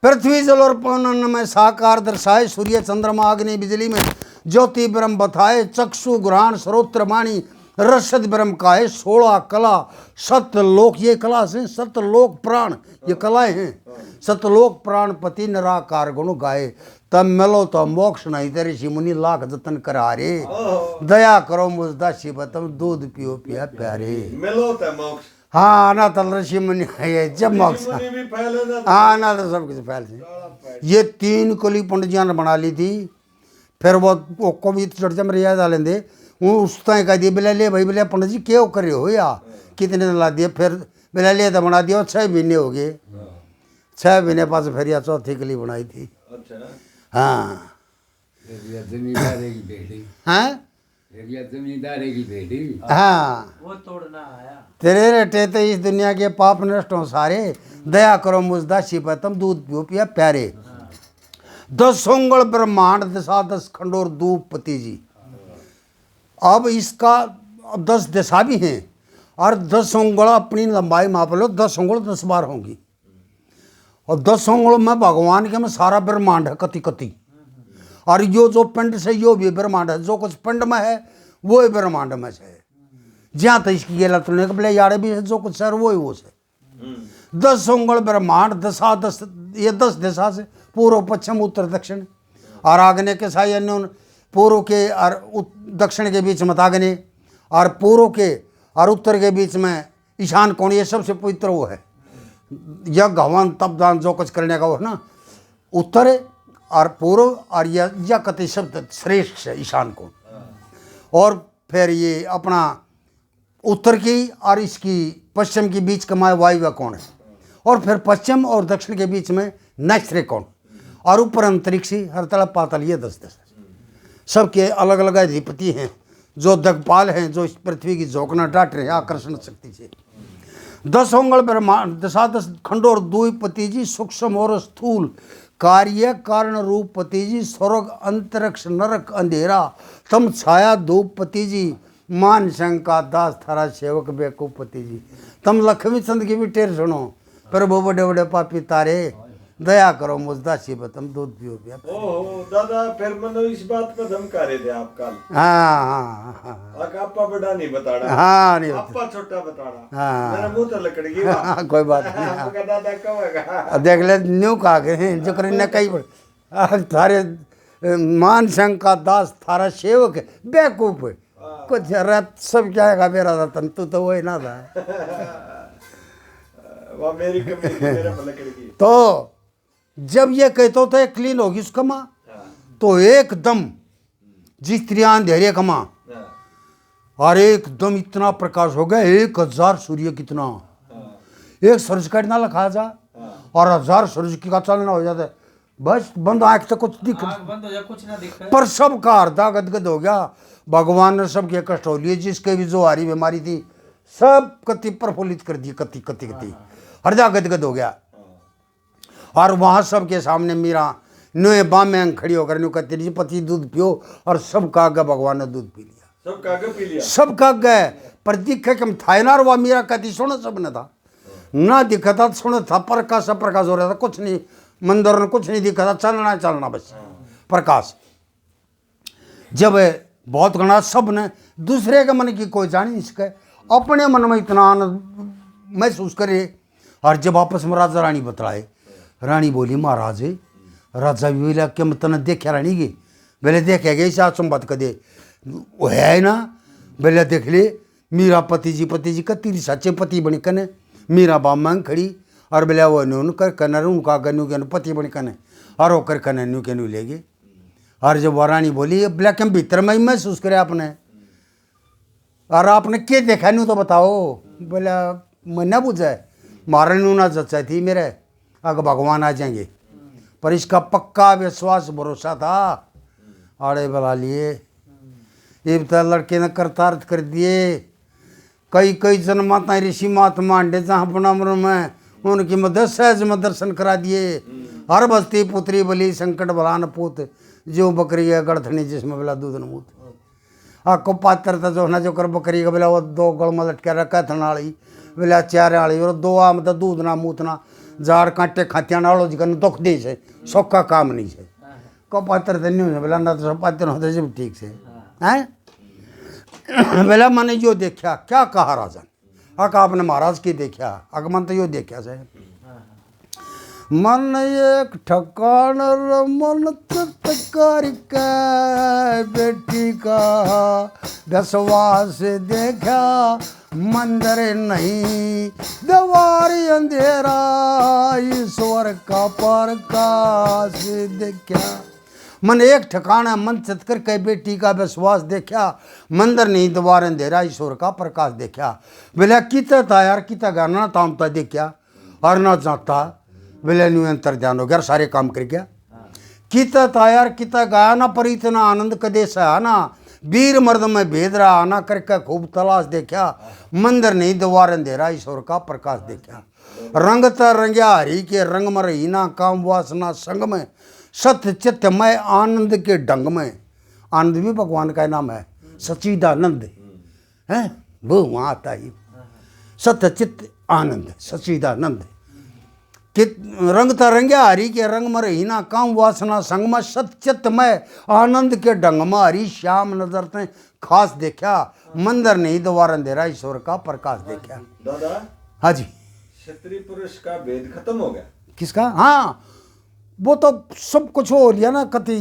पृथ्वी जल और पवन अन्न में साकार दर्शाए, सूर्य चंद्रमा अग्नि बिजली में ज्योति ब्रह्म बताए। चक्षु घ्राण श्रोत्र वाणी रसद ब्रह्म का है। 16 कला सतलोक, ये कला से सतलोक प्राण, ये कलाएं हैं। सतलोक प्राण पति निराकार गुण गाए, तब मिलो तो मोक्ष नहीं तेरे ऋषि मुनि लाख जतन करारे। दया करो मुझदासी बतम दूध पियो पिया प्यारे। मिलो तो मोक्ष। हाँ ना तल ऋषि मुनि है जब मोक्ष। मुनि भी फैले ना। हाँ ना तो सब कुछ फैल से। ये 3 कली पंडित जी ने बना ली थी। फिर वो कभी चर्चा में याद आ लेंगे, वो उस तरह कह दिए बोले ले भाई, बोले पंडित जी क्या करे हो या कितने दिन ला दिए। फिर बोले ले तो बना दिया, 6 महीने हो गए। 6 महीने पास फिर या चौथी कली बनाई थी। अच्छा। हाँ जमींदारे की बेटी, हाँ जमींदारे की बेटी। हाँ वो तोड़ना आया। तेरे रटे तो इस दुनिया के पाप नष्ट हो सारे, दया करो मुझदासी पर तुम दूध पियो पिया प्यारे। 10 उंगल ब्रह्मांड दिशा 10 खंडोर धूप पति जी। अब इसका 10 दिशा भी हैं और 10 उंगल अपनी लंबाई माप लो, 10 उंगल 10 बार होंगी। और 10 उंगल में भगवान के में सारा ब्रह्मांड है कति कति। और यो जो पिंड से यो भी ब्रह्मांड है, जो कुछ पिंड में है वो ही ब्रह्मांड में है। जहाँ तक इसकी गेला तुमने बोले यार भी है, जो कुछ सर वो ही वो से। 10 उंगल ब्रह्मांड दिशा 10, ये 10 दिशा से पूर्व पश्चिम उत्तर दक्षिण और आग्नेय के साय अन्य, पूर्व के और दक्षिण के बीच में आग्नेय, और पूर्व के और उत्तर के बीच में ईशान कोण। ये सबसे पवित्र वो है। यज्ञ हवन तप दान जो कुछ करने का वो है ना, उत्तर और पूर्व और यह कति शब्द श्रेष्ठ है ईशान कोण। और फिर ये अपना उत्तर की और इसकी पश्चिम के बीच का माय वायव्य कोण है। और फिर पश्चिम और दक्षिण के बीच में नैश्रेय कोण, और ऊपर अंतरिक्षी हर तरफ पाताल। ये 10 सबके अलग अलग अधिपति हैं, जो दिक्पाल हैं, जो इस पृथ्वी की झोंकना डांट रहे हैं आकर्षण शक्ति से। 10 उंगल ब्रह्मांड दिशा 10 खंडोर द्वीपति जी। सूक्ष्म और स्थूल कार्य कारण रूप पति जी। स्वर्ग अंतरिक्ष नरक अंधेरा तम छाया धूप पति जी। मान शंका दास थारा सेवक बेकूफ पति जी। तम लक्ष्मी चंद की भी टेर सुनो, प्रभु बड़े बड़े पापी तारे, दया करो मुझदासी बतम दूध पियो पिया। ओहो दादा, फिर मनो इस बात पर धमका रहे थे आप कल। हाँ आपा बड़ा नहीं बताड़ा। हाँ नहीं आपा छोटा बताड़ा। हाँ। मेरा मुंह तो लकड़ गया। हाँ, कोई बात नहीं। आपका दादा कहेगा देख ले न्यू कहा गए जो करने कई थारे मान शंका दास थारा सेवक बेकूफ कुछ रत सब क्या है मेरा रतन, तू तो वही ना था। वह मेरी कमी मेरा लकड़ की। तो जब ये कहते तो क्लीन होगी उसका माँ, तो एकदम जिस स्त्रियां अंधेरे का माँ, और एकदम इतना प्रकाश हो गया 1000 सूर्य कितना, एक सूरज का इतना लखा जा और 1000 सूरज की का चलना हो जाता है। बस बंद आंख से कुछ दिख, आँख बंद हो जाए, कुछ ना दिखे। पर सबका हृदय गदगद हो गया। भगवान ने सबके कष्ट हो लिए, जिसके भी जो हारी बीमारी थी सब कति प्रफुल्लित कर दी, कति कति कति हृदय गदगद हो गया। और वहाँ सबके सामने मीरा नुए बाम में खड़ी होकर न्यू कहती जी पति दूध पियो, और सबका आगे भगवान ने दूध पी लिया। सब कागज पी लिया। सबका गए पर दिखे कि हम थाए ना, वह मीरा कहती सुनो सबने था ना दिखा था, सुनो था प्रकाश प्रकाश हो रहा था, कुछ नहीं मंदिर में कुछ नहीं दिखा था, चलना चलना बस प्रकाश। जब बहुत गणा सब ने दूसरे के मन की कोई जान नहीं सके, अपने मन में इतना आनंद महसूस करे। और जब आपस में राजा रानी बतलाए, रानी बोली महाराज राजा भी बोला कि मैं तने देखा रानी की, बोले देखे गए साथ संबत कर दे वो है ना, बोले देख ले मीरा पति जी का तेरी सच्चे पति बनी कने, मीरा बाम मांग खड़ी और बोले वो न्यू कर कन उनका गन्नू के पति बनी कने, और वो कर कने न्यू के न्यू ले गए। और जब वो रानी बोली बोले कि हम भीतर में ही महसूस करे आपने, और आपने क्या देखा न्यू तो बताओ। बोला मैं न बुझे मारे नू ना जच्चा थी मेरे अगर भगवान आ जाएंगे, पर इसका पक्का विश्वास भरोसा था। आड़े बुला लिए, ये तो लड़के ने करतार्थ कर दिए। कई कई जन्माता ऋषि महात्मा अंडे जहाँ अपना मर में उनकी मदद सहज में दर्शन करा दिए। हर बस्ती पुत्री बली संकट बलान पूत जो बकरी है गढ़थनी जिसमें बेला दूध न मूत। आपको पात्र था जो ना जो कर बकरी का बेला वो 2 गल में लटके रखा थनाली बेला 4 वाली और 2 आम तो दूध ना मूतना जार कांटे खातिया नालो जिकन दुख दे से सौखा काम नहीं से को पात्र तो नहीं हो बेला ना तो सब पात्र होते जब ठीक से हैं। बेला मैंने जो देखा क्या कहा राजन अक आपने महाराज की देखा अगमन तो यो देखा से मन एक ठकान रमन तत्कार के बेटी का विश्वास देखा मंदिर नहीं दवारी अंधेरा ईश्वर का प्रकाश देखा। मन एक ठिकाना मन चतकर के बेटी का विश्वास देखा मंदिर नहीं द्वार अंधेरा ईश्वर का प्रकाश देखा। बोले किता था यार किता गाना तामता देखा और ना जाता बोले न्यू अंतर ध्यान हो गया सारे काम कर गया। किता था यार किता गाया ना पर इतना आनंद कदे से आना वीर मर्द में भेद रहा आना करके खूब तलाश देखा मंदिर नहीं द्वार अंधेरा ईश्वर का प्रकाश देखा। रंगता रंग्या हरि के रंग में रही ना काम वासना संग में सत्य चित्तमय आनंद के ढंग में। आनंद भी भगवान का नाम है सच्चिदानंद है वो वहाँ आता ही सत्य चित्त आनंद सच्चिदानंद कि रंगता रंग्या हरि के रंग में रही ना काम वासना संग में सत्यमय आनंद के ढंग में हरि श्याम नजर ते खास देखा मंदिर नहीं द्वार अंधेरा ईश्वर का प्रकाश देखा। दादा हाँ जी क्षत्रिय पुरुष का भेद खत्म हो गया। किसका हाँ वो तो सब कुछ हो लिया ना कति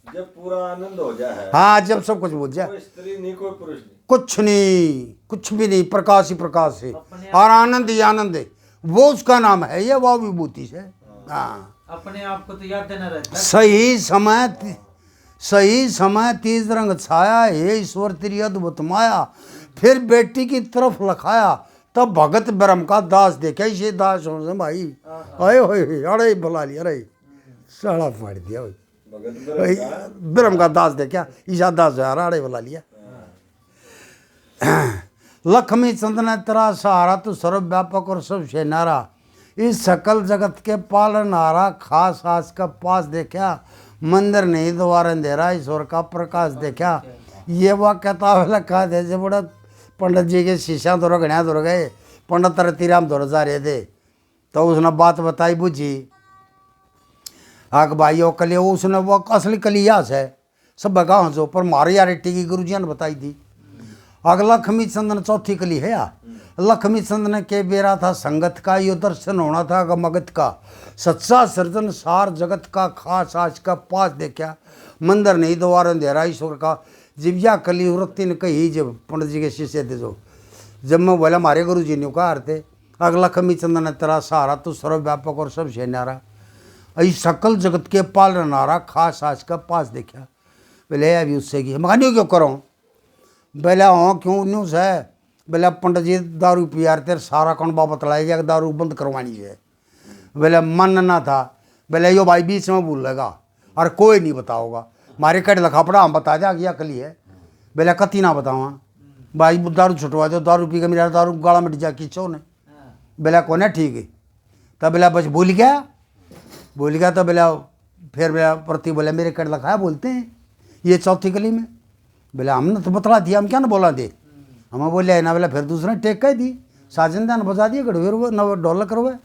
जब पूरा आनंद हो जाए हाँ जब सब कुछ बुझ जाए कोई स्त्री नहीं कोई पुरुष नहीं कुछ नहीं कुछ भी नहीं प्रकाश ही प्रकाश है और आनंद ही आनंद है वो उसका नाम है ये वो विभूति से। हाँ अपने आप को तो याद न रहता। सही समय तीज रंग छाया हे ईश्वर तेरी अद्भुत माया फिर बेटी की तरफ लखाया तब भगत ब्रह्म का दास देखा इसे दास हो से भाई आए होए अरे बुला लिया अरे साड़ा फाड़ दिया ब्रह्म का दास देखा ईशा दास यार अरे बुला लिया। लक्ष्मी चंद ने तेरा सहारा तू सर्वव्यापक और सबसे नारा इस सकल जगत के पालनहारा खास आस का पास देखा मंदिर नहीं द्वार अंधेरा ईश्वर का प्रकाश देखा। ये वह कहता वाला कहा थे जब बड़ा पंडित जी के शीशा दौड़ घड़िया दौड़ गए पंडित रतीराम दौड़ जा रहे थे तो उसने बात बताई बुझी आग भाई वो कली उसने वो असली कलियास है सब गाँव जो पर मारे यार टिकी गुरु जी ने बताई थी। अगला लक्ष्मी चंदन चौथी कली है या लक्ष्मी चंदन के बेरा था संगत का यो दर्शन होना था मगत का सच्चा सृजन सार जगत का खास आज का पास देखा मंदिर नहीं द्वार अंधेरा ईश्वर का जिव्या कली वृत्ति ने कही जब पंडित जी के शिष्य थे जो जब मैं बोला हमारे गुरु जी ने कहा थे अगला लक्ष्मी चंदन ने तेरा सहारा तू सर्वव्यापक और सबसे न्यारा ऐ सकल जगत के पालनारा खास आज का पास देखा बोले अभी उससे की मगर क्यों करो बोले हाँ क्यों न्यूज़ है बोले पंडित जी दारू पियार तेरे सारा कौन बाबत लाई जाए दारू बंद करवानी है। बोले मन ना था बोले यो भाई बीच में भूल लेगा और कोई नहीं बताओगा मारे कट लखा पड़ा हम बता जा क्या कली है बोले कति ना बतावा भाई दारू छुटवा दो दारू पी के मेरा दारू गाला मिट जा खींचो ने बोला कौन है ठीक है तब बोला बस भूल गया तो बोला फिर बोला प्रति बोले मेरे कट लखाया बोलते हैं ये चौथी गली में बोले हमने तो बतला दिया हम क्या ना बोला दे हमें बोले ना बोला फिर दूसरे टेक कर दी साजन दान बजा दिए गढ़वेर वो न डॉलर करवाए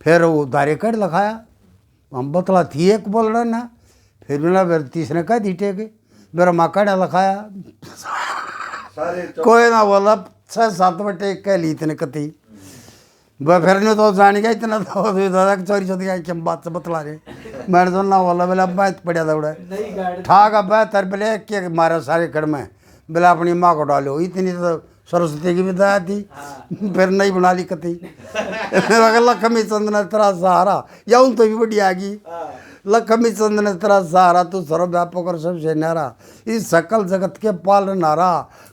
फिर वो दारे कट लखाया हम बतला थी एक बोल रहे ना फिर बोला फिर तीसरे कह दी टेक मेरा माँ कड़ा लखाया कोई ना बोला 6-7 में टेक कह ली इतने कती वह फिर नहीं तो जान गया इतना तो दादा चोरी चोरी क्या बात से बतला रहे मैंने तो ना बोला बोला बैत पड़ा था उड़ा ठाक अब तर बोले कि मारे सारे कड़ में बोला अपनी माँ को डालो इतनी तो सरस्वती की भी दया थी फिर नहीं बना ली कती लक्ष्मी चंद ने तेरा सहारा या उन तो भी बढ़िया आ गई लक्ष्मी चंद ने तेरा सहारा तू सर्वव्यापक और सबसे न्यारा इस सकल जगत के पालनारा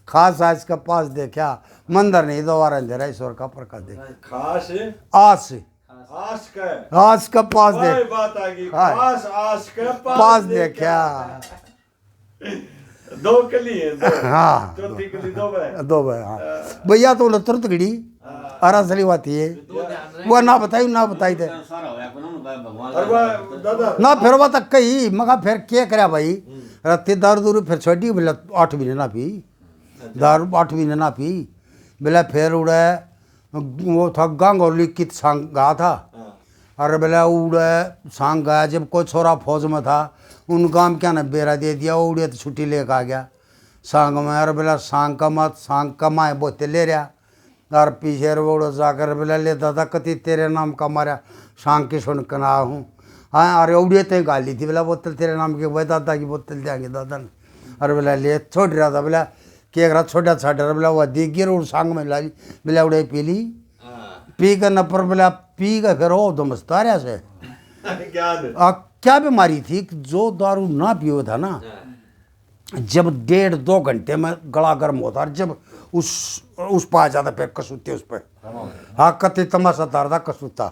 खास आज का पास देखा मंदिर नहीं दोबारा अंधेरा ईश्वर का प्रकाश दे खास आस आस का आस का पास वही दे बात आ गई हाँ। खास आस का पास दे क्या दो कली है दो हाँ चौथी कली दो है दो भाई हाँ भैया तो उन्हें तुरंत घड़ी अरासली बात है वो ना बताई थे और वह दादा ना फिर वो तक कही मगा फिर क्या करे भाई रत्ती दारू दूरू फिर छोटी बोला 8 महीने ना पी दारू 8 महीने ना पी बोला फिर उड़े वो था गांगोली कित सांग गा था और बोला उड़े सांग गाया जब कोई छोरा फौज में था उन गांव क्या ना बेरा दे दिया वो उड़े तो छुट्टी लेकर आ गया सांग में और बोला सांग का मत सांग कमाए बोते ले रहा और पीछे वो जाकर बोला ले दादा कति तेरे नाम का मारा सांग की सुन कना हूँ हाँ अरे उड़े तो गाली थी बोला बोतल तेरे नाम की भाई दादा की बोतल देंगे दादा ने अरे बोला ले छोड़ रहा था बोला कि एक रात छोटा छाटा बोला वो देख गिर और सांग में ला ली बोला उड़े पी ली पी कर न पर बोला पी का फिर वो दमस्ता रहा से क्या बीमारी थी कि जो दारू ना पियो था ना जब 1.5-2 घंटे में गला गर्म होता और जब उस पर आ जाता फिर कसूते उस पर हाँ कति तमाशा तारता कसूता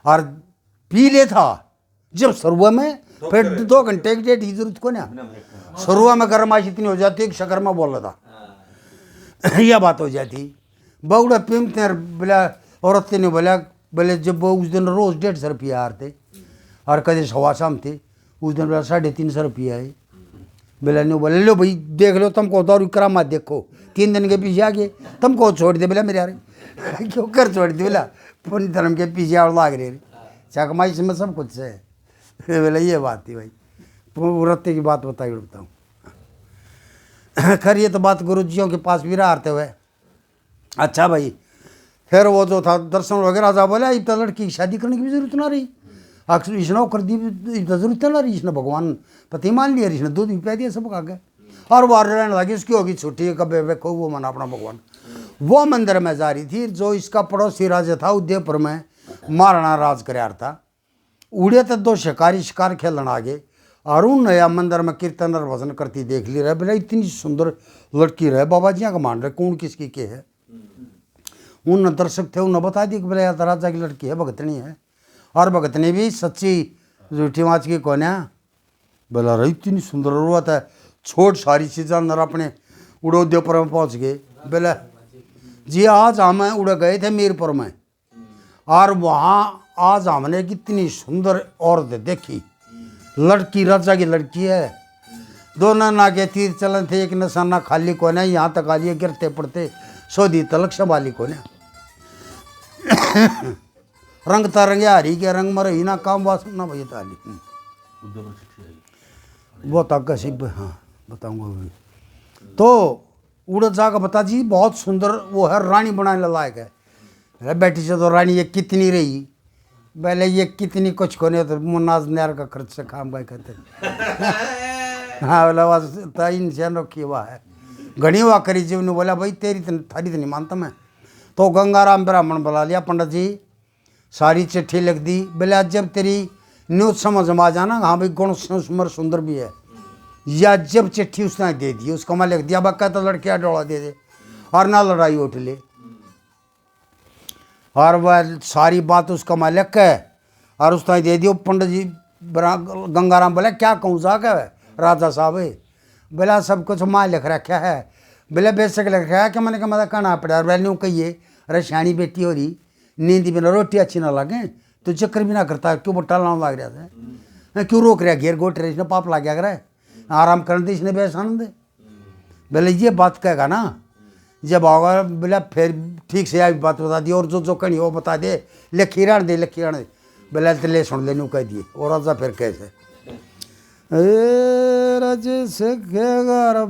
और पी ले था जब शुरुआ में फिर 2 घंटे की डेट की जरूरत को ना शुरुआ में गर्माइश इतनी हो जाती है कि शकर में बोल रहा था यह बात हो जाती बउड़ा पीमते बोला औरत ने बोला बोले जब वो उस दिन रोज 150 रुपया हारते और कदे सवा शाम थे उस दिन बोला 350 रुपया है बोला नहीं बोले लो भाई देख लो तुमको दारू करा मत देखो 3 दिन के पीछे आ गए तुमको छोड़ दे बोला मेरे यार क्यों कर छोड़ दे बोला पुण्य धर्म के पीछे और लाग रहे चकमाई में सब कुछ है बोला ये बात थी भाई रत्ते की बात बताऊँ खैर ये तो बात गुरु जियों के पास भी हारते हुए अच्छा भाई फिर वो जो था दर्शन वगैरह जा बोला इब तो लड़की की शादी करने की भी जरूरत ना रही अक्सर इसने कर दी इब तो जरूरत ना रही इसने भगवान पति मान लिया इसने दूध भी पै दिया सब आगे और वो रहने लगी उसकी होगी छुट्टी कब देखो वो मना अपना भगवान वो मंदिर में जा रही थी जो इसका पड़ोसी राजा था उदयपुर में महाराणा राज करार था उड़े तो 2 शिकारी शिकार खेलने आगे और उन नया मंदिर में कीर्तन और भजन करती देख ली रहे बोला इतनी सुंदर लड़की रहे बाबा जी का मान रहे कौन किसकी के है उन दर्शक थे उन्हें बता दी कि बोला यार राजा की लड़की है भगतनी है और भगतनी भी सच्ची झूठी माच की कौन है बोला रही इतनी सुंदर जरूरत है छोट सारी चीज़ें अंदर अपने उड़ोद्यपुर में पहुंच गए बोला जी आज हम उड़ गए थे मीरपुर में और वहाँ आज हमने कितनी सुंदर औरत देखी लड़की राजा की लड़की है दोनों ना के तीर चलन थे एक निशाना खाली कौन है यहाँ तक आलिए गिरते पड़ते सोधी तलक संभाली कौन है रंग तरंगे हरी के रंग मर ही ना काम वासन ना भैया ताली वो तक सिब हाँ बताऊंगा भी तो उड़ जाकर बता जी बहुत सुंदर वो है रानी बनाने लायक है अरे बेटी से तो रानी ये कितनी रही पहले ये कितनी कुछ को नहीं तो मुन्नाज नहर का खर्च से काम का करते हाँ बोला बस इंसान रखी हुआ है घनी हुआ करी जीव ने बोला भाई तेरी थारी तो नहीं मानता मैं तो गंगाराम ब्राह्मण बुला लिया पंडित जी सारी चिट्ठी लिख दी बोले जब तेरी न्यूज समझ में आ जाना हाँ भाई गुण सुमर सुंदर भी है या जब चिट्ठी उसने दे दी उसको मैं लिख दिया बक्का तो लड़कियाँ डोला दे दे और ना लड़ाई उठ ले और वह सारी बात उसका मैं लिख के और उसने दे दियो पंडित जी गंगाराम बोले क्या कहूँ जाकर राजा साहब बोला सब कुछ माँ लिख रखा है बोले बेशक लिख रखा है कि मैंने कहा मतलब कहना पड़ा और वैल्यू कहिए अरे शानी बेटी हो रही नींद बिना रोटी अच्छी ना लगे तो चक्कर भी ना करता क्यों बट्टा लाना लग रहा था क्यों रोक रहा घेर गोट रहे इसने पाप ला गया करे आराम करने दे इसने बेस आनंद बोले ये बात कहेगा ना जब होगा बोला फिर ठीक से आई बात बता दी और जो कहीं वो बता दे लिखी रहने दे बोला तो ले सुन लेने कह दिए और राजा फिर कैसे रज सखेगा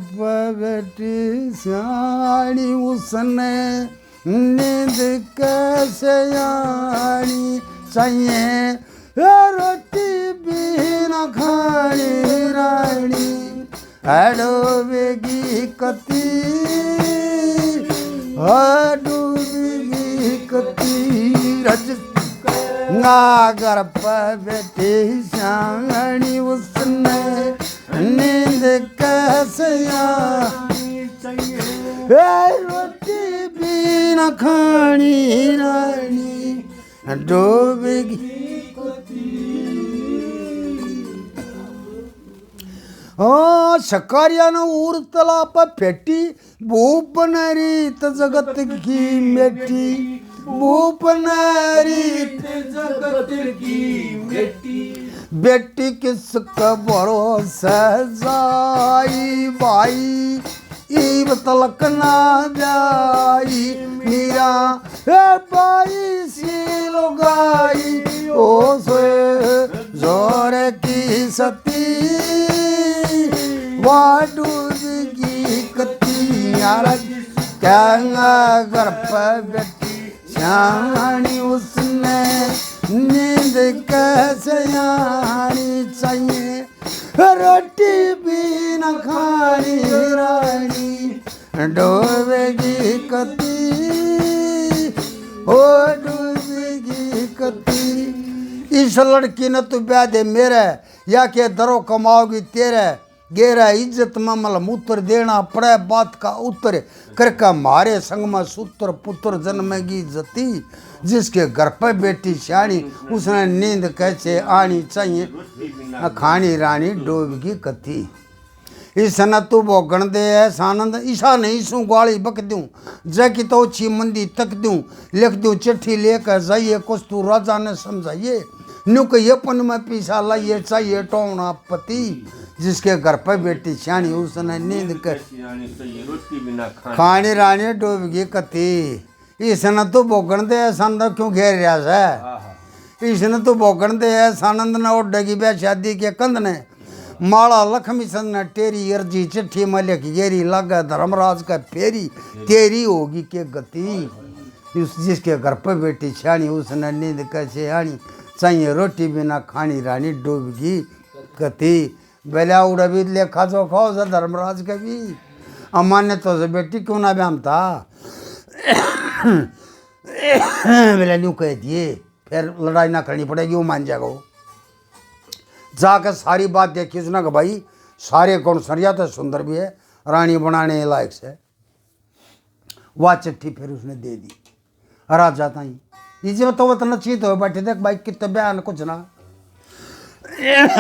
बेटी सियाणी उसने नींद कैसे आनी चाहिए रोटी भी न खानी रानी डूबेगी कती डूबेगी कती रज नागर पर बैठी सियाणी उसने नींद कैसे रोटी भी न खानी रानी डूबेगी हाँ शकारिया न उर तला पर फेटी भूप नरीत जगत की मेटी भूप नरीत जगत की बेटी बेटी किसका भरोसा जाई भाई ईब तलक ना जाई मीरा हे भाई सी लुगाई ओ सोए जोर की सती वाडूगी कतियार क्या घर पर बेटी श्याणी उसने नींद कैसे आनी चाहिए रोटी भी न खानी रानी डूबेगी कती ओ डूबेगी कती इस लड़की ने तू ब्याह दे मेरे या के दरो कमाओगी तेरे गेरा इज्जत में मलम उत्तर देना पड़े बात का उत्तर करके मारे संग में सूत्र पुत्र जन्मेगी जती जिसके घर पर बेटी श्याणी उसने नींद कैसे आनी चाहिए खानी रानी डूबगी कथी इस न तू भोगण दे है सानंद ईशा नहीं सू गाली बक दूं जैकी तो अच्छी मंदी तक दूं लिख दूं चिट्ठी लेकर जाइए कुछ तू राजा ने समझाइए नुक ये पन में पीसा लाइए चाहिए टोना पति जिसके घर पर बेटी श्याणी उसने नींद कर खानी रानी डूबगी कथी इसने तो भोगण दे सानंद क्यों घेर रहा है इसने तो भोगण दे सानंद ने ओढ़ेगी ब्याह शादी के कंध ने माला लक्ष्मी चंद ने तेरी अर्जी चिट्ठी में लिख गेरी लगा धर्मराज का फेरी तेरी होगी के गति जिसके घर पर बेटी श्याणी उसने नींद कैसे आनी चाहिए रोटी बिना खानी रानी डूबगी कथी बेला उड़ा भी लेखा जो खाओ जा धर्मराज का भी अमान्य तो से बेटी क्यों ना ब्याम था बेला न्यू कह दिए फिर लड़ाई ना करनी पड़ेगी वो मान जाएगा वो जाकर सारी बात देखी उसने कि भाई सारे कौन सरिया तो सुंदर भी है रानी बनाने लायक से वह चिट्ठी फिर उसने दे दी राजा ताई इसे तो वो तो चीत हो बैठे देख भाई कितने बयान कुछ ना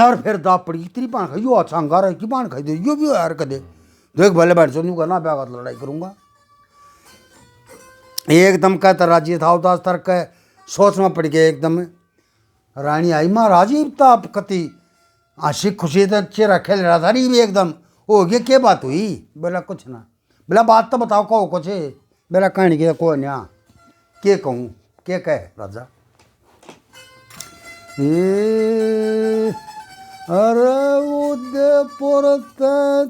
और फिर दाप पड़ी इतनी पान खाई यो अच्छा अंगार है कि पान खाई दे यो भी यार कदे देख भले बैठ चलूँ करना ब्याह का लड़ाई करूँगा एकदम कहता राजी था उदास तर के सोच में पड़ गया एकदम रानी आई महाराज ताप कति आशी खुशी तो चेहरा खेल रहा था नहीं भी एकदम हो गया क्या बात हुई बोला कुछ ना बोला बात तो बताओ कहो कुछ बोला कहानी के को न्या के कहूँ के कहे राजा अरे उदयपुर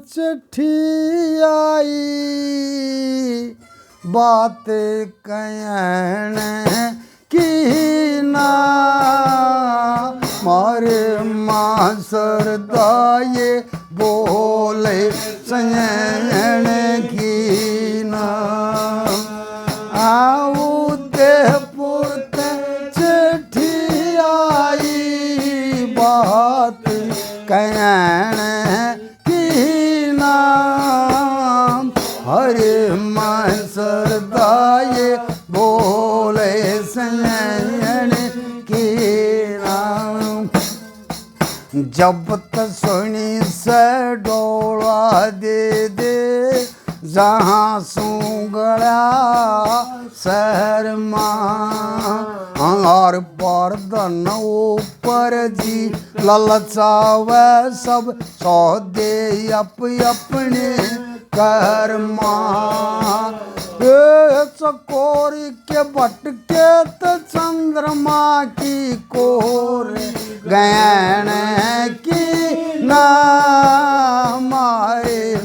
चिट्ठी आई बात कहने की ना मारे माँ सरदाये बोले सयन की ना उदयपुर चिट्ठी आई बात कहने की ना हरे माँ सरदाये बोले सयन की नाम जब तक सुनी से डोला दे दे जहाँ सूंगड़ा शहर और पर्दन ऊपर जी ललचावे सब सौदे अपने कर चकोरी के भटके तो चंद्रमा की कोर गैन की ना मारे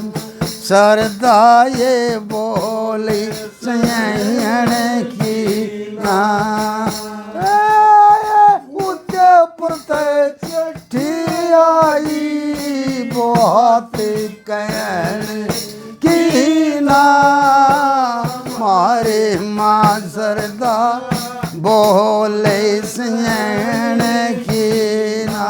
सरदाये बोली सयन की ना उदयपुर चिट्ठी आई बहुत कहन की ना मारे माँ सरदा बोले सयन की ना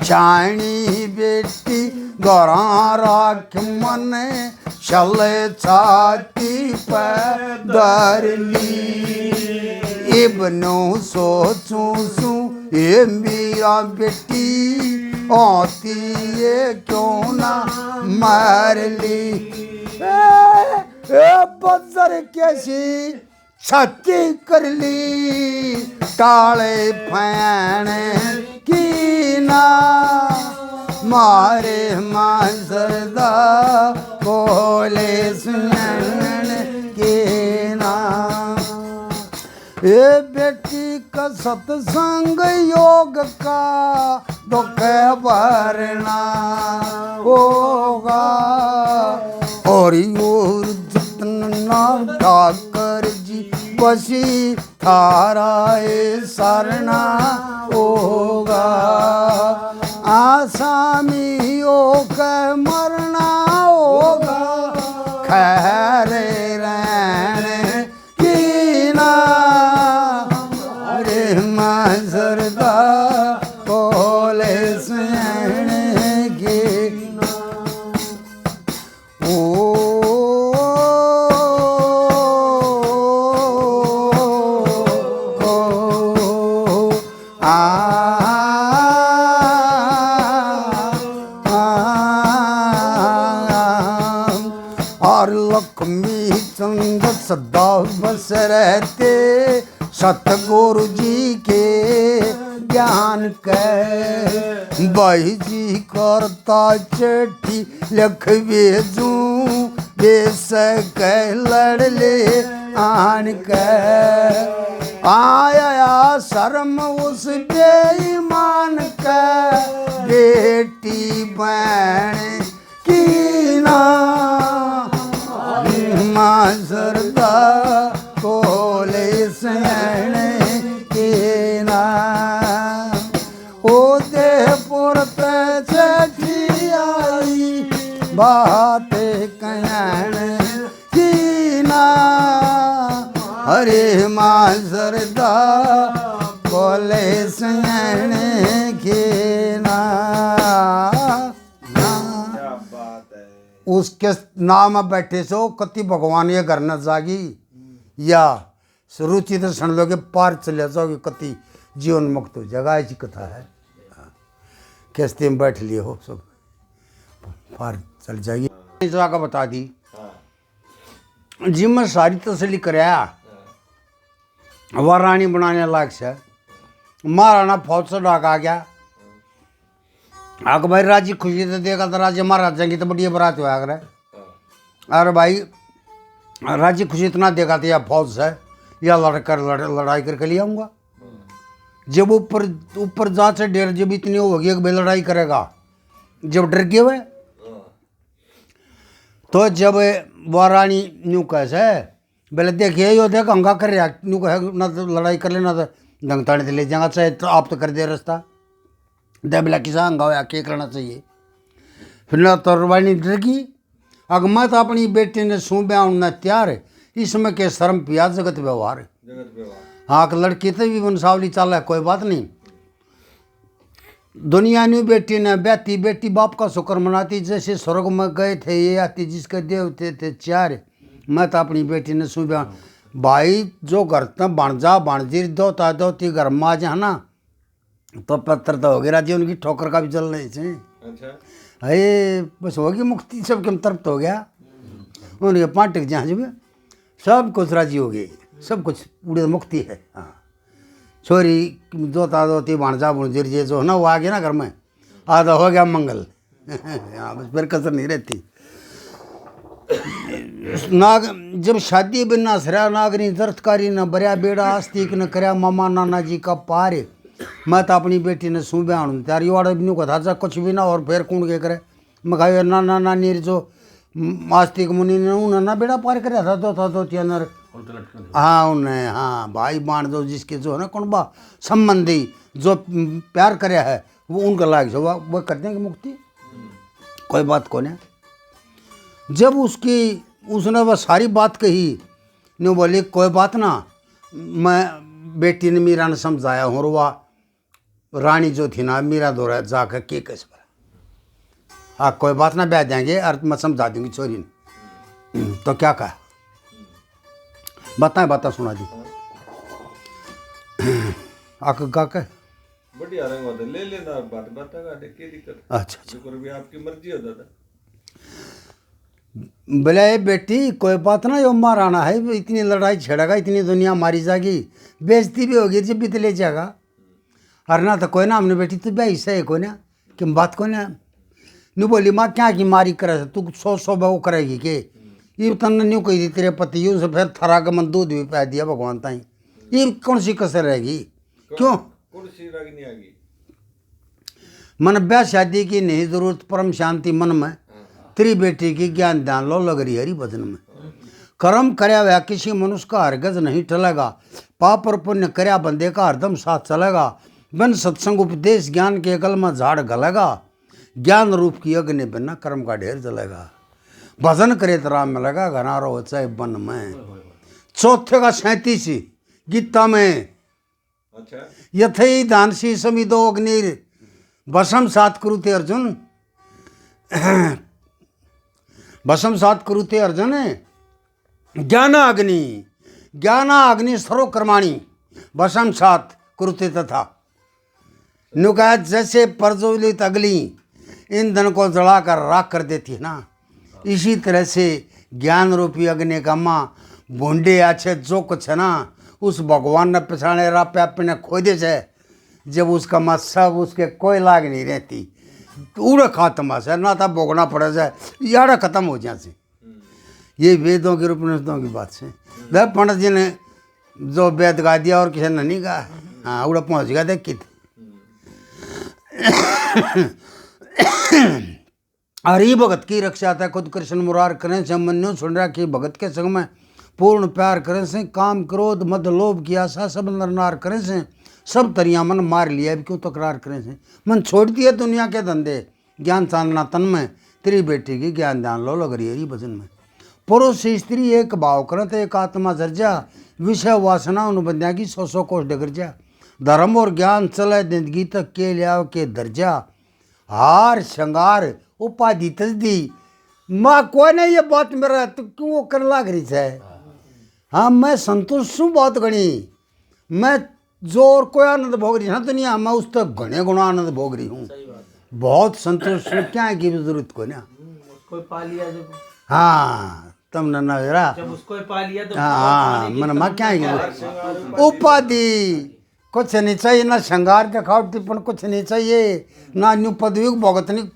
शानी बेटी गौरा राख मन चले छाती पर धर ली। इबनो सोचूं सू ये मेरा बेटी आती ये क्यों ना मार ली। बजर कैसी छाती कर ली टाले फैन की ना मारे माजरदा बोले सुनन के ना। ये बेटी का सत्संग योग का दुख भरना होगा और जितना ठाकर जी बसी थाराए सरना होगा। आसामियों का मरना होगा खैर रहने की ना। रे मजरदा बोले सुनने की ना। और लक्ष्मी चंद सदा बस रहते सतगुरु जी के ज्ञान के। भाई जी करता चिट्ठी लिख भेजू बेस के लड़ ले आन के। आया शर्म उस बेईमान का बेटी बहन की ना। माजरदा बोले सहने के ना। ओ देहपुर पे चढ़ी आई बातें कहने की ना। अरे माजरदा बोले सहने के ना। क्या बात है। उसके नाम बैठे सो कति भगवान ये घर न जागी या रुचि दर्शन लोगे पार चले जाओगे कति जीवन मुक्त हो जाएगा। ऐसी कथा है। किस्ते में बैठ लिए हो सब पार चल जाएगी। इस जगह बता दी जी मैं सारी तसली कराया वह रानी बनाने लायक से महाराणा फौज से डाक आ गया। आग भाई राजी खुशी तो देगा तो राजे महाराजा की तो बढ़िया बारात हुआ करे। अरे भाई राजी खुशी इतना देगा तो या फौज से या लड़ाई करके ले आऊँगा। जब ऊपर जा से डेर जब इतनी होगी कि भाई लड़ाई करेगा जब डर गए हुए तो जब वह रानी न्यू कैसे पहले देखिए यो देख हंगा कर रहा न्यू कहे ना तो लड़ाई कर लेना तो दंग ताने ले जाएगा चाहे तो आप तो कर दे रास्ता दे बिला किसा हंगा हुआ के करना चाहिए। फिर ना तो रानी डर गई। अगर मैं तो अपनी बेटी ने सू ब्याह तैयार है इसमें के शर्म पिया जगत व्यवहार है। हाँ कि लड़की तो भी वंशावली चाल है कोई बात नहीं। दुनिया न्यू बेटी ने ब्याती बेटी बाप का शुक्र मनाती जैसे स्वर्ग में गए थे ये आती जिसके देवते थे चार। मैं तो अपनी बेटी ने सू ब्याह भाई जो घर तक बन जा बनजीर दोता दोती घर में आ जा ना तो पत्थर तो हो गया राजी उनकी ठोकर का भी जल नहीं से। अच्छा अरे बस होगी मुक्ति सबके तरफ तो हो गया उनके पाटिक जहाँ जब सब कुछ राजी हो गए सब कुछ पूरी मुक्ति है। हाँ छोरी दोता दोती भाणजा भुणजीर ये जो है ना वो आ गया ना घर में आधा हो गया मंगल। हाँ बस फिर कसर नहीं रहती। नाग जब शादी बिना सरा नागरी दर्दकारी न बरिया बेड़ा आस्तिक न करया मामा नाना जी का पार। मैं तो अपनी बेटी ने सू ब्याह त्यार युवाड़ा भी नहीं कथा कुछ भी ना और फिर कौन के करे मैं कहा नाना नानी जो आस्तिक मुनि ने उन्हें ना बेड़ा पार कराया था तो नर हाँ उन्हें हाँ भाई बाण दो जिसके जो है ना कौन बा संबंधी जो प्यार कराया है वो उनका लायक जो वह कर देंगे मुक्ति कोई बात कौन है। जब उसने वह सारी बात कही ने बोली कोई बात ना मैं बेटी ने मीरा ने समझाया हूँ वह रानी जो थी ना मीरा दौरा जाकर के कैसे हाँ कोई बात ना, ब्याह देंगे और मैं समझा दूंगी छोरी ने। तो क्या कहा, बता सुना दी। आक का कह बढ़िया रंग होता, ले लेना बात का क्या दिक्कत। अच्छा शुक्र भी आपकी मर्जी हो दादा। बोले बेटी कोई बात ना, यो माराना है, इतनी लड़ाई छेड़ेगा, इतनी दुनिया मारी जाएगी, बेइज्जती भी होगी जब भी तो ले जाएगा। अरे ना तो कोई ना, हमने बेटी तू ब्याह सही कोई ना कि बात को ना नहीं बोली माँ क्या की मारी करे तू 100 वो करेगी के ये तन न्यू कही थी तेरे पति यूँ से फिर थरा का मन दूध भी पा दिया भगवान ताई, ये कौन सी कसर रहेगी क्यों। कुर्सी रखनी आगी मन ब्याह शादी की नहीं जरूरत, परम शांति मन में तेरी बेटी की ज्ञान ध्यान लो लग रही हरि भजन में। कर्म करया हुआ किसी मनुष्य का हरगज नहीं टलेगा, पाप और पुण्य करया बंदे का हरदम साथ चलेगा। बिन सत्संग उपदेश ज्ञान के अकल में झाड़ गलेगा, ज्ञान रूप की अग्नि बिना कर्म का ढेर जलेगा। भजन करे तो राम मिलेगा, घना रहो चाहे वन में। चौथे का 37 गीता में, अच्छा यथई दानसी समिदो अग्निर भस्म सात कुरुते अर्जुन, भस्म सात कुरुते अर्जुन ज्ञाना अग्नि सर्वकर्माणी भस्म सात कुरुते तथा। नुकायत जैसे प्रज्वलित अग्नि ईंधन को जलाकर राख कर देती है ना, इसी तरह से ज्ञान रूपी अग्नि का माँ भूडे अच्छे जो कुछ है ना उस भगवान ने पिछाड़े रापे अपने खोदे से, जब उसका माँ सब उसके कोई लाग नहीं रहती, उड़ा खात्मा से ना था भोगना पड़े से यारा खत्म हो जाए से। ये वेदों के उपनिषदों की बात से वह पंडित जी ने जो वेद गा दिया और किसी ने नहीं कहा, हाँ उड़ा पहुँच गया देख कित। हरि भगत की रक्षा था खुद कृष्ण मुरार करें से, मन्यो सुन रहा कि भगत के संग में पूर्ण प्यार करें से, काम क्रोध मद लोभ की आशा सब नर नार करें से, सब तरिया मन मार लिया अब क्यों तकरार करें से। मन छोड़ दिया दुनिया के धंधे, ज्ञान चांदना तन में तेरी बेटी की ज्ञान ध्यान लो लगरी हरी भजन में। पुरुष स्त्री एक भाव करत एक आत्मा जर्जा, विषय वासना अनुबंध्या की 100 कोष डगरजा। धर्म और ज्ञान चले जिंदगी तक के लिया के दर्जा, हार श्रृंगार उपाधि तजदी माँ कोई नहीं ये बात मेरा तो क्यों कर लाग रही है। हाँ मैं संतुष्ट हूँ बहुत घनी, मैं जो और कोई आनंद भोग रही है ना दुनिया मैं उस तक घने गुना आनंद भोग रही हूँ, बहुत संतुष्ट हूँ, क्या है की जरूरत को ना। उसको पा लिया जब, हाँ तम ना जरा जब उसको पा लिया तो हाँ मन माँ क्या है उपाधि कुछ नहीं चाहिए ना, श्रृंगार दिखावटी पण कुछ नहीं चाहिए ना, न्यू पदवी भोगत नहीं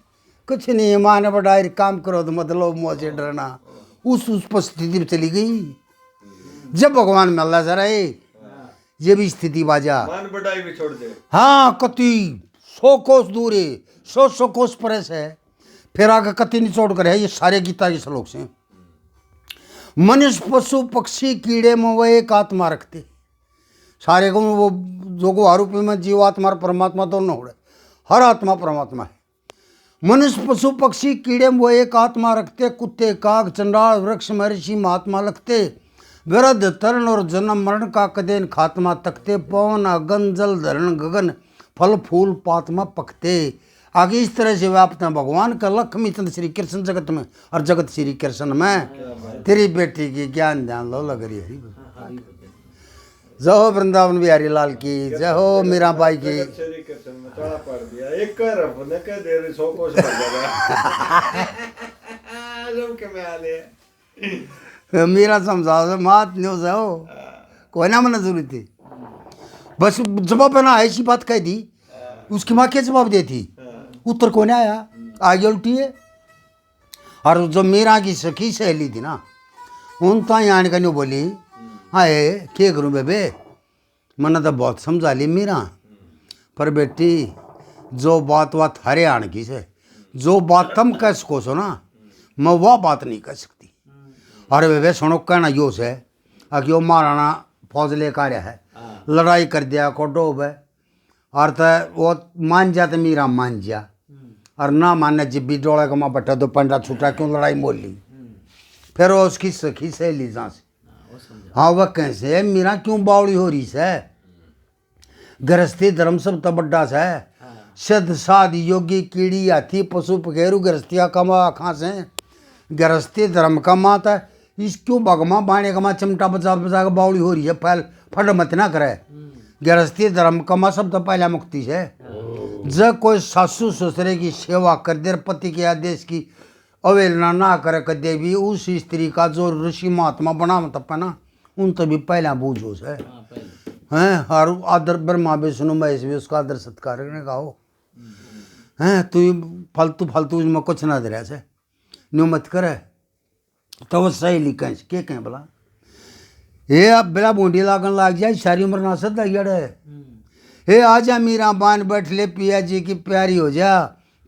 कुछ नहीं है। माँ ने बढ़ाई काम करो तो मतलब मुझे डरना उस स्थिति में चली गई जब भगवान में अल्लाह जरा ये भी स्थिति बाजा मान बढ़ाई भी छोड़ दे। हाँ कति 100 कोस दूर है, 100 कोस पर है, फिर आगे कति निचोड़ कर है। ये सारे गीता के श्लोक से मनुष्य पशु पक्षी कीड़े में वो एक आत्मा रखते सारे को, वो जो को आरोप में जीवात्मा और परमात्मा दोनों हो रहे, हर आत्मा परमात्मा है। मनुष्य पशु पक्षी कीड़े में वो एक आत्मा रखते, कुत्ते काग चंडाल वृक्ष महर्षि महात्मा लगते, विरध तरण और जन्म मरण का कदेन खात्मा तकते, पवन अगन जल धरण गगन फल फूल पात्मा पकते। आगे इस तरह से व्याप्त है भगवान का लक्ष्मी चंद्र श्री कृष्ण जगत में और जगत श्री कृष्ण में। तेरी बेटी की ज्ञान ध्यान लो लग रही हरी। जय हो वृंदावन बिहारी लाल की, जय हो मीरा बाई की। श्री कृष्ण में चढ़ा पड़ दिया एक कर अपने कह दे 100 कोस भर जाएगा जब के में आले मीरा समझाओ मात न्यूज है हो कोई ना मना जरूरी थी, बस जवाब बना ऐसी बात कह दी, उसकी माँ क्या जवाब देती, उत्तर को नहीं आया, आगे उल्टी है। और जो मीरा की सखी सहेली थी ना उन तो यहाँ आने का नहीं बोली, हाँ क्या करूँ बेबे, मैंने तो बहुत समझा ली मीरा, पर बेटी जो बात हरे आने की से, जो बात तुम कह सको सो ना मैं वह बात नहीं कह सकती। अरे बेबे सुनो कहना यो से कि वो महाराणा फौज लेकर आया है, लड़ाई कर दिया को डोब है, और तो वो मान जा तो मीरा मान जा, और ना मानने जब भी डोले का माँ बट्टा तो पंडा छूटा क्यों लड़ाई मोल ली। फिर वो उसकी सखी सहेली जहाँ से हाँ वह कैसे मीरा क्यों बावड़ी हो रही है, गृहस्थी धर्म सब तो बड्डा से सिद्ध साध योगी कीड़ी हाथी पशु पखेरु गृहस्थिया कमा आँखा से गृहस्थी धर्म कमाता है। इसक्यों भगमा बाणे कमा चिमटा बचा बचा के बावड़ी हो रही है फैल फट मत ना करे। गृहस्थी धर्म कमा सब तो पहला मुक्ति है। जब कोई सासू ससुरे की सेवा कर दे पति के आदेश की अवहेलना ना करे कदे भी उस स्त्री का जो ऋषि महात्मा बना तब ना उन तभी पहला बूझ हो है। हैं हर आदर ब्रह्मा विष्णु महेश भी उसका आदर सत्कार करने का हो हैं। तू फालतू फालतू उसमें कुछ ना दे रहा से न्यू मत करे तो वो सही लिखें के कहें भला ये अब बिला बूंदी लागन लाग जाए सारी उम्र ना सदा है। हे आजा मीरा बान बैठ ले पिया जी की प्यारी हो जा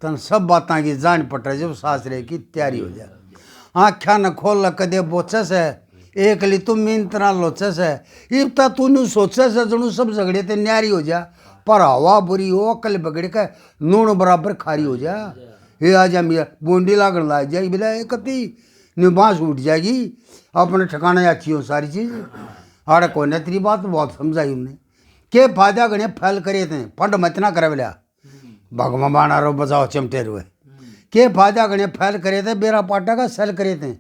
तन सब बातें की जान पटे जब सासरे की तैयारी हो जा। आँख्या न खोल कदे बोचे से एक ली तुम मीन तरह लोचे से इब तू नू सोचे से जनू सब झगड़े ते न्यारी हो जा पर हवा बुरी हो अकल बगड़ के नून बराबर खारी हो जा। हे आजा मीरा बूंदी लागन लाग जाएगी बिला एक कती निबास उठ जाएगी अपने ठिकाने अच्छी हो सारी चीज़। आड़े को ने तेरी बात बहुत समझाई उन्हें के फायदा गणे फैल करे थे फंड मत ना करे बोला भगवान बाना रो बजाओ चिमटे रुए के फायदा गणे फैल करे थे बेरा पाटा का सेल करे थे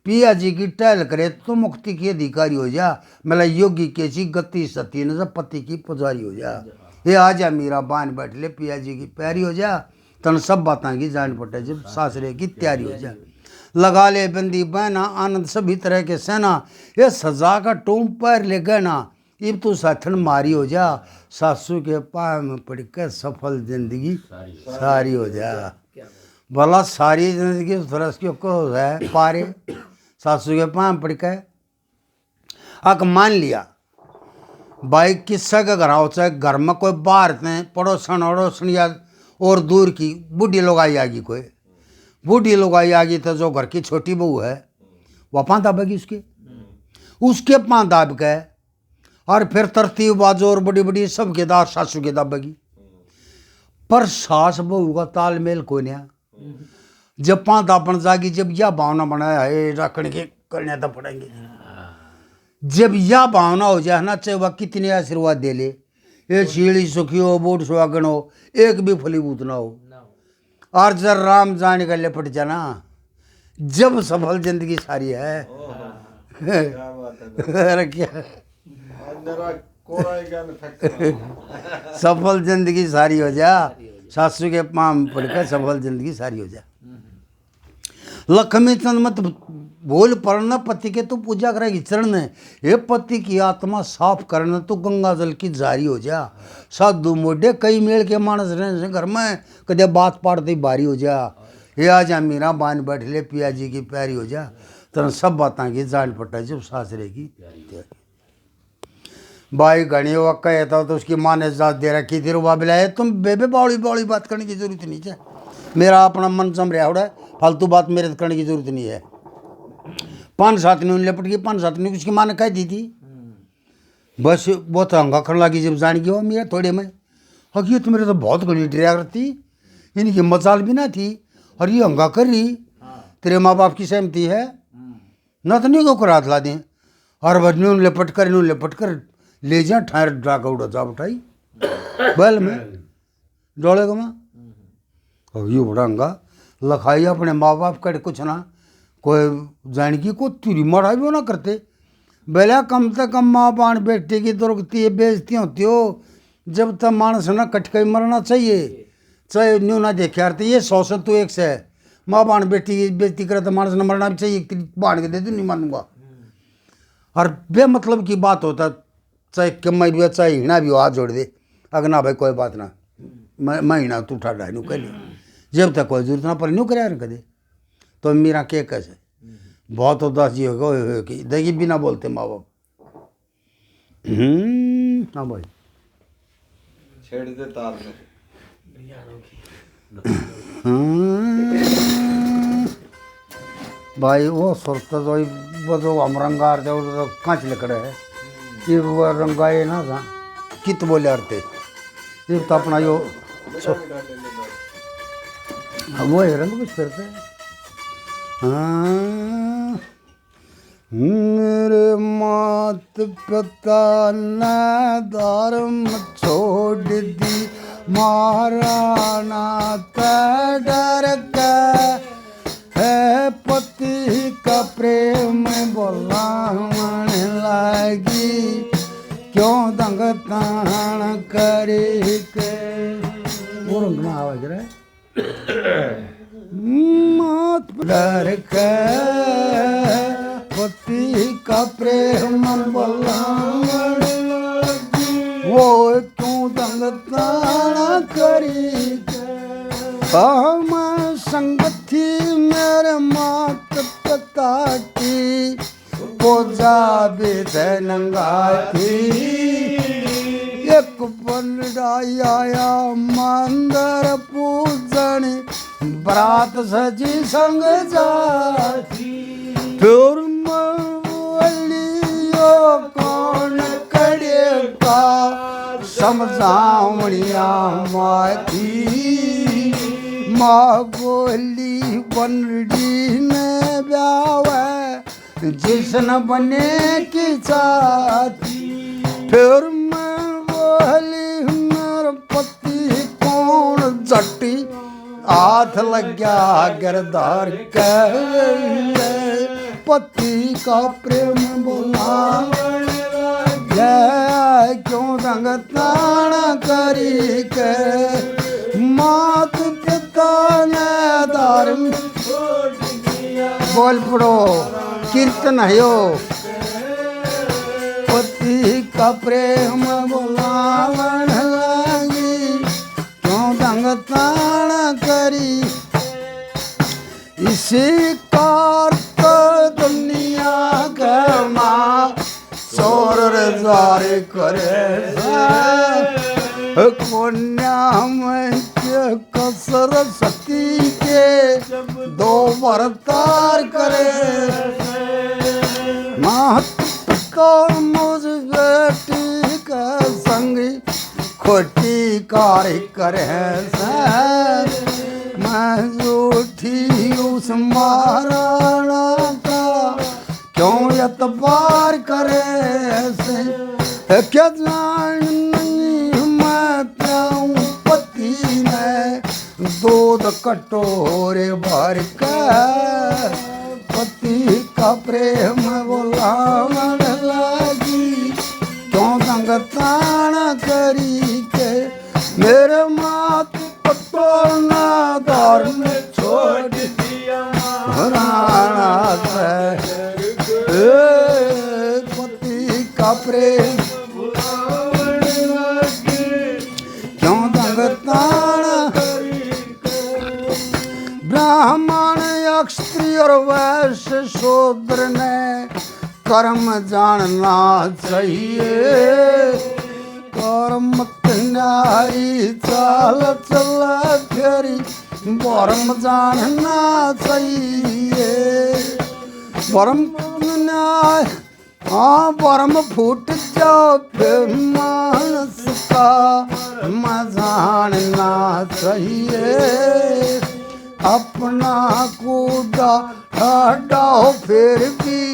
पिया जी की टहल करे तो मुक्ति की अधिकारी हो जा। मतलब योगी के ची गति सती न पति की पुजारी हो जा। ये आजा मीरा बान बैठ ले पिया जी की प्यारी हो जा तन सब बातें की जान पटे जब सासरे की तैयारी हो जा। लगा ले बंदी बहना आनंद सभी तरह के सेना ये सजा का टूम पैर ले गहना इब तू साथन मारी हो जा। सासू के पाँव में पड़ के सफल जिंदगी सारी हो जा। भला सारी जिंदगी थरस को है पारे सासू के पाँव में पड़ के अक मान लिया भाई किस्सा का घर हो चाहे घर में कोई बाहर थे पड़ोसन अड़ोसन या और दूर की बूढ़ी लोग आई आगी कोई बूढ़ी लोग आई आगी तो जो घर की छोटी बहू है वह पाँ दाबेगी उसके पाँ दाब के और फिर तरतीब बाजो और बड़ी बड़ी सब के दार सासू के दाबेगी पर सास बहू का तालमेल कोई नहीं। जब पाँ दापन जागी जब यह भावना बनाया है रखने के करने तो पड़ेंगे। जब यह भावना हो जाए ना चाहे वह कितने आशीर्वाद दे ले ये सीढ़ी सुखी हो बोट सुहागन हो एक भी फलीभूत ना हो और जब राम जाने का लिपट जाना जब सफल जिंदगी सारी है। अरे क्या सफल जिंदगी सारी हो जा सासू के पाँव पड़कर सफल जिंदगी सारी हो जा। लक्ष्मी चंद मत बोल पड़ना पति के तो पूजा करेगी चरण हे पति की आत्मा साफ करना तो गंगा जल की जारी हो जा। साधु मोढ़े कई मेल के मानस रहने घर में कदे बात पाड़ती बारी हो जा। हे आजा मीरा बान बैठ ले पिया जी की प्यारी हो जा तरह सब बातें की जान पटा जब सासरे की भाई घनी वह कहता तो उसकी माँ ने जात दे रखी थी रुबा बिलाए तुम बेबे बावड़ी बावड़ी बात करने की जरूरत नहीं है। मेरा अपना मन जम रहा है फालतू बात मेरे करने की जरूरत नहीं है। 5-7 ने लिपट गई 5-7 ने उसकी माँ ने कह दी थी बस वो तो हंगा खड़ लगी जब जान गया मेरा थोड़े में हकी तो मेरे तो बहुत घनी ड्राइवर थी इनकी मचाल भी ना थी और ये हंगा कर रही तेरे माँ बाप की सहमति है ना तो नहीं को करा ला दें और बस नून लिपट कर ले जा ठायर ड्राका उड़ा जा उठाई बैल में डोले माँ और ये बड़ा हंगा लखाई अपने माँ बाप कर कुछ ना कोई जान की को तुरी मरा भी ना करते बेला कम से कम माँ बाण बेटे की दुर्गति है बेइज्जती होती हो जब तक मानस ना कटकाई मरना चाहिए चाहे न्यू ना देखे यार ये 100 से तो 1 से माँ बाण बेटी की बेइज्जती करे तो मानस न मरना भी चाहिए तेरी बाण के दे दू नहीं मानूंगा। और बेमतलब की बात होता चाहे कमाई भी हो चाहे हिना भी हो हाथ जोड़ दे अगर ना भाई कोई बात ना मैं हिना तू उठा डालू कर लिया जब तक कोई जरूरत ना पड़े न्यू करे यार कदे तो मेरा के कैसे बहुत उदास जी होगा कि देखिए बिना बोलते माँ बाप हाँ भाई छेड़ दे तार में भाई वो सोचता तो वो जो हम रंगार थे वो कांच लकड़े है ये वो रंगाए ना था कित बोले आरते ये तो अपना यो वो है रंग कुछ करते हैं। हाँ मेरे मात पिता ने धर्म छोड़ दी मारा नाथ डर के है पति का प्रेम बोलावन लागी क्यों दंग तान करे के वो रंगना आवाज रहा मात डर के पति का प्रेम बोलावन वो क्यों दंग तान करे हम संगति मेरे मात पिता की पूजा विध नंगाती एक बंडाई आया मंदिर पूजन बरात सजी संग जाती फिर बोलियो कौन करेगा समझावनिया माती माँ बोली बनड़ी ने ब्याह जिसन बने की चाहती फिर मैं बोली मेरे पति कौन जटी हाथ लग गया गिरधार के पति का प्रेम बोला क्यों रंग ताना करी के मात पिता ने धर्म बोल पड़ो कीर्तन है यो पति का प्रेम बोलावन लगी क्यों दंग ताना करी इसी कार्त दुनिया के माँ चोर जारी करे कन्या में कसर सती के दो बरतार करे महत्व मुझ बेटी का संगी खोटी कार्य करे मैं झूठी उस महाराणा का क्यों यतबार करे से क्या जान नहीं मैं प्याऊं पति ने दूध कटोरे भर का पति का प्रेम बोलावन लगी क्यों दंग ताना करी के मेरे मात पटोना धर्म छोड़ दिया राणा पति का प्रेम क्यों दंग ताना ब्राह्मण क्षत्रिय और वैश्य शूद्र ने कर्म जानना चाहिए कर्म न्यारी चाल चला फेरी परम जानना चाहिए परम न्याय हाँ परम फूट जाओ फिर मानस का जानना चाहिए अपना कूदा ठाडाओ फिर भी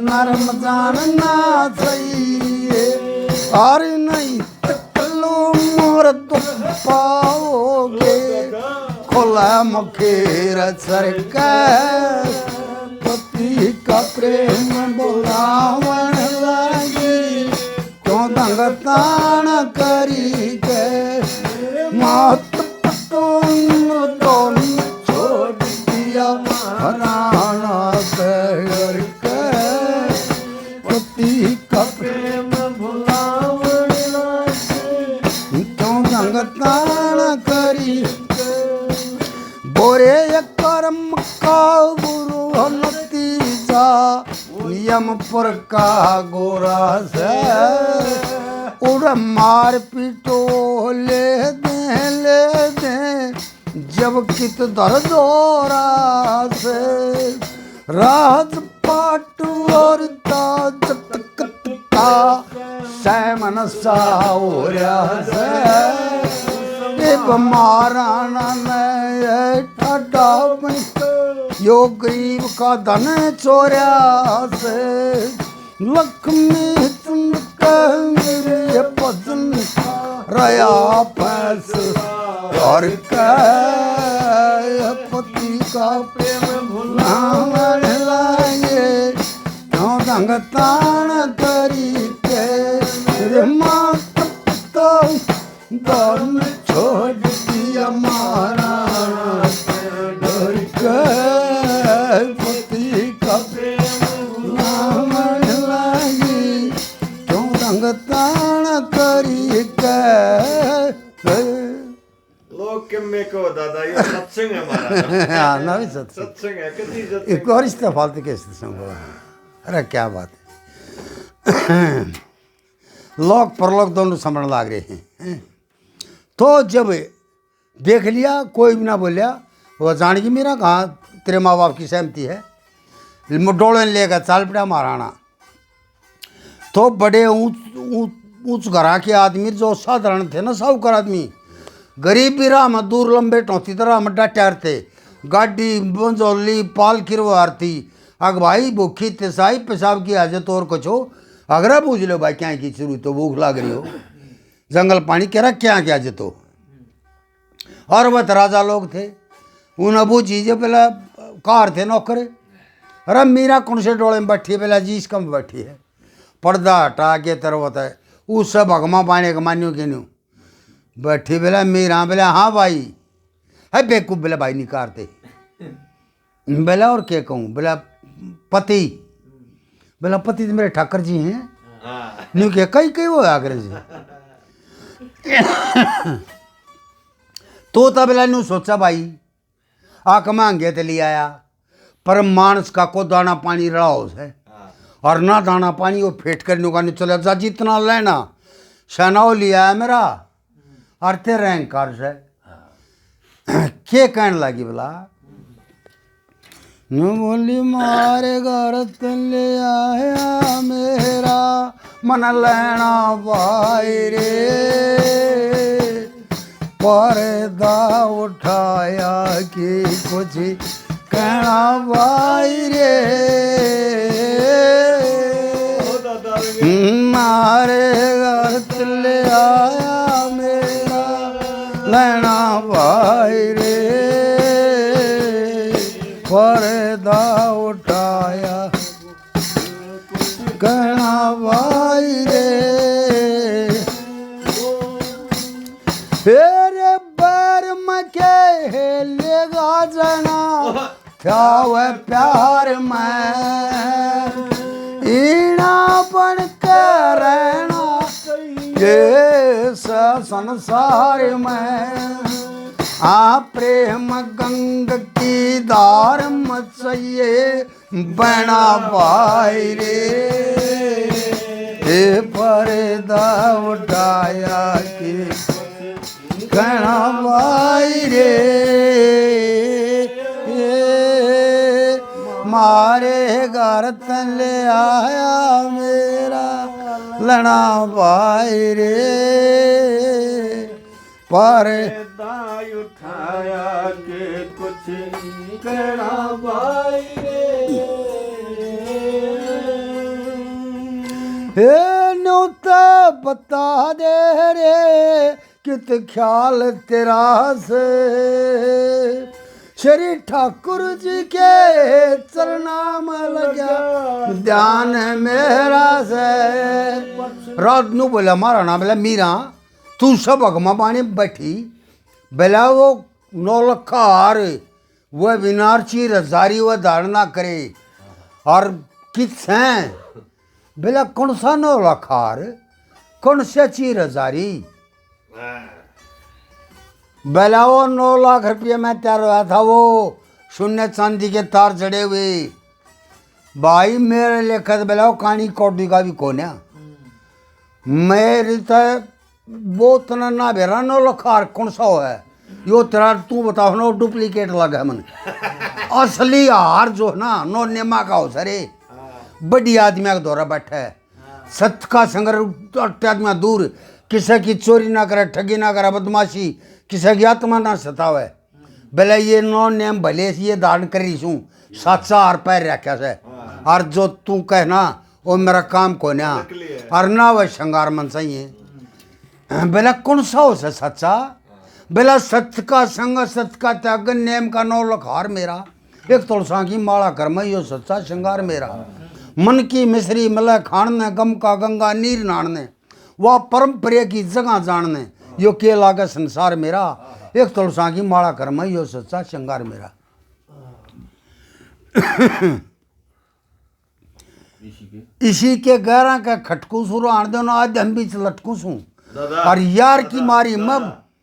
नरम जानना चाहिए अरे नहीं तकलो मोर दुख पाओगे खोला मुखेर सरका पति का प्रेम बोलावन लगी क्यों दंग ताना करी के मात दोनों छोड़ दिया हराना कर के पति का प्रेम बोलावन लगी क्यों दंग ताना करी बोरे कर्म का गुरु नतीजा नियम पर का गोरा से उड़ मार पीटो ले दे जब कित दर दोरा से राजपाट और ताज तकता सैमन सावरा से महाराणा ने ठाडा यो गरीब का धन चोरिया से लक्ष्मी चुंद मेरे भजन रया फैसला और पति का प्रेम भुला लागे क्यों दंग तान तरीके माता तो दौड़ छोड़ दिया मारा और पति का प्रेम लागे क्यों दंग तान तरीके लोग के में को दादा ये सत्संग है हमारा हाँ ना भी सत्संग सत्संग है कितनी सत्संग एक और रिश्ता फालतू के सत्संग हुआ अरे क्या बात है लोक परलोक दोनों समझ लाग रहे हैं तो जब देख लिया कोई भी ना बोलिया वो जान की मेरा कहाँ तेरे माँ बाप की सहमति है डोले लेकर चाल पड़ा महाराणा तो बड़े ऊंच घरा के आदमी जो साधारण थे ना साहूकार आदमी गरीब भी रहा मजदूर लंबे टोती तरह मड्डा टहरते गाड़ी बंजौली पाल किरवारती अग भाई भूखी तेसाई पेशाब की हाजत और कुछ हो अगर पूछ लो भाई क्या की शुरू तो भूख लग रही हो जंगल पानी कह रहा क्या क्या हाजत हो और वह राजा लोग थे उन अबू चीजें पहला कार थे नौकर अरे मीरा कौन से डोले में बैठी है पहला जीस कम बैठी है पर्दा हटा के तरवत है उस सब भगमा पाने का मान्यो के न्यू बैठी बेला मीरा बेला हाँ भाई है बेकूफ बेला भाई निकारते बेला और क्या कहूँ बेला पति बेला पति तो मेरे ठाकर जी हैं न्यू के कई कई वो आगरे जी तो तब बेला न्यू सोचा भाई आक मांगे तो ले आया पर मानस का को दाना पानी रड़ाओ है और ना दाना पानी वो फेंट कर न्यू का नहीं चला जा जितना लेना शनाओ लिया है मेरा और तेरे रैंकार से के कहने लगी बोला नु बोली मारे घर ले आया मेरा मन लेना भाई रे पर्दा उठाया कि कुछ कहना भाई रे मारे घर ले आया मेरा लेना भाई रे पर्दा उठाया कहना भाई रे तेरे बैर में के लेगा जना क्या वह प्यार में ईना बन के रहना ये संसार में आ प्रेम गंग की धार मचइए बना भाई रे पर्दा उठाया के कहना भाई रे मारे घर तले आया मेरा लना भाई रे पर दाई उठाया के कुछ कहना भाई हे न्योता बता दे रे कित ख्याल तेरा से श्री ठाकुर जी के चरना में लगा ध्यान मेरा से रात नू बोला मारा ना बोला मीरा तू सब अगमा पानी बैठी बेला वो 9 लाख हार वह विनारची रजारी वह धारणा करे और किस हैं बेला कौन सा 9 लाख हार कौन सा ची रजारी बेला वो 9 लाख रुपये में तैयार हुआ था वो शून्य चांदी के तार जड़े हुए भाई मेरे लेखत बेला वो कहानी कौड़ी का भी कौन है मेरी तो वो तना ना बेरा 9 लाख हार कौन सा हो है यो तेरा तू बताओ ना डुप्लीकेट लगा मन असली हार जो ना नो नेमा का हो सरे बड़ी आदमी का दौरा बैठा है सत्य का संगर आदमी दूर किसी की चोरी ना करे ठगी ना करे बदमाशी किसी की आत्मा ना सतावे भले ये नो नेम भले से ये दान करी छू 700 हार पैर रखा से और जो तू कहना वो मेरा काम को ना और ना वह श्रृंगार मन सही है बेला कौन सा हो से सच्चा बेला सत्य का संग सत्य का त्याग नेम का नौ लखार मेरा एक तुलसा की माला कर मैं यो सच्चा श्रृंगार मेरा मन की मिश्री मिला खानने गम का गंगा नीर नाड़ने वह परम प्रिय की जगह जानने यो के लागे संसार मेरा एक तुलसा की माला कर मैं यो सच्चा श्रृंगार मेरा। इसी के गहरा के खटकू सुर आन दो ना आज हम बीच लटकू सू और यार की मारी मब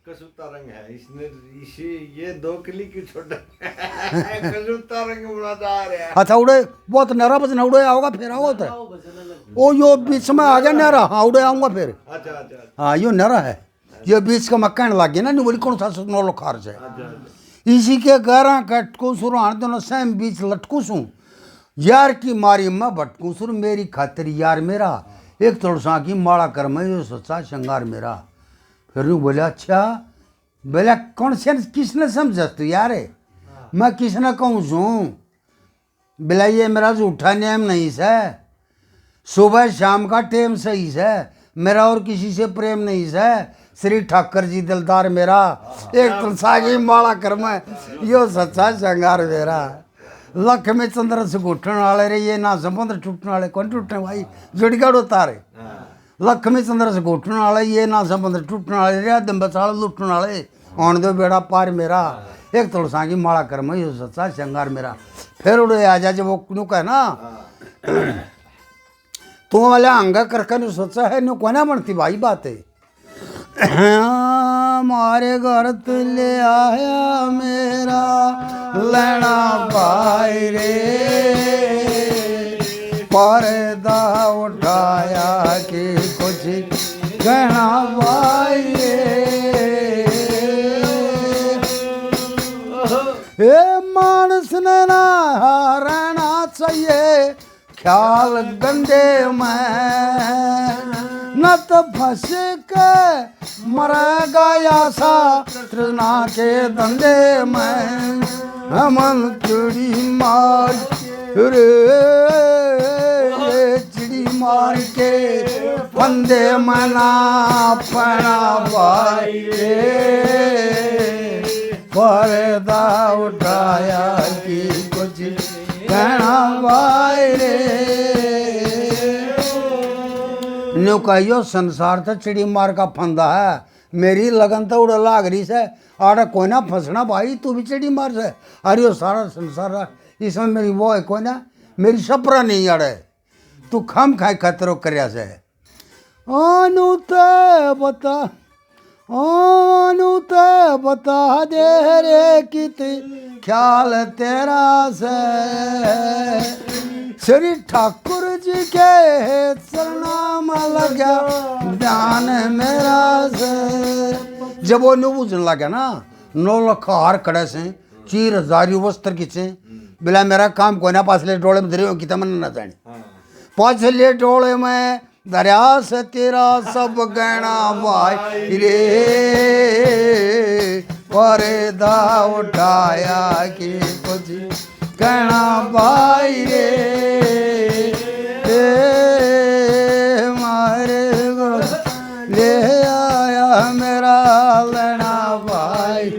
कसूता रंग है इसने इसी ये दो किली की छोटा कसूता रंग बना जा रहा है। अच्छा उड़े बहुत नरा बजना उड़े आओगा फिर आओ तो ओ यो बीच में आ गया नरा हाँ उड़े आऊंगा फिर अच्छा अच्छा हाँ यो नरा है ये बीच का मक्का लग गया ना नहीं बोली कौन सा नो लोखार से इसी के गहरा कटकू सुर आन दो ना सैम बीच लटकू सू यार की मारी मैं भटकू सुर मेरी खातिर यार मेरा एक तुलसा की माला कर मैं यो सच्चा श्रृंगार मेरा। फिर यूँ बोले अच्छा बोला कौन से किसने समझा तू यार मैं किसने कहूँ छूँ बोला ये मेरा झूठा नेम नहीं से सुबह शाम का टेम सही से मेरा और किसी से प्रेम नहीं से श्री ठाकर जी दिलदार मेरा एक तुलसा की माला कर मैं यो सच्चा श्रृंगार मेरा। लख में चंद्र से घुटने वाले रे ये ना संबंध टूटने वाले कौन टूटने भाई जुड़गाड़ो तारे लख में चंद्र से घुटने वाले ये ना संबंध टूटने वाले रे दम बचाल लुटने वाले आन दो बेड़ा पार मेरा एक तुलसा की माला कर मैं यो सच्चा श्रृंगार मेरा। फिर उड़े आ जा जब वो नु कह ना तू वाले अंगा करके नु सोचा है नु कोना बनती भाई बात है हमारे घर ले आया मेरा लेना भाई रे पर्दा उठाया कि कुछ कहना भाई रे मानस ने ना रहना चाहिए ख्याल गंदे में न तो फंस के मरेगा या सा तृष्णा के धंधे में हमन चिड़ी मार रे चिड़ी मार के फंदे मना पना भाई पर्दा उठाया कि कुछ कहना भाई रे न्यू कहियो संसार तो चिड़ी मार का फंदा है मेरी लगन तो उड़ लाग रही से आड़ा कोई ना फंसना भाई तू भी चिड़ी मार से अरे यो सारा संसार इसमें मेरी वो है कोई ना मेरी सपरा नहीं अड़े तू खम खाए खतरो करया से अनु ते बता दे रे कित ख्याल तेरा से श्री ठाकुर जी के चरणा में लगा ध्यान मेरा से जब वो न्यू बूझने लगा ना 9 लाख हार कड़े से चीर हजारी वस्त्र खींचे बिला मेरा काम कोई ना पासले डोले में धरे कितना मन ना जाने पाछले डोले में दरिया से तेरा सब गहना भाई रे पर्दा उठाया कि कुछ कहना भाई रे मारे ले आया मेरा लेना भाई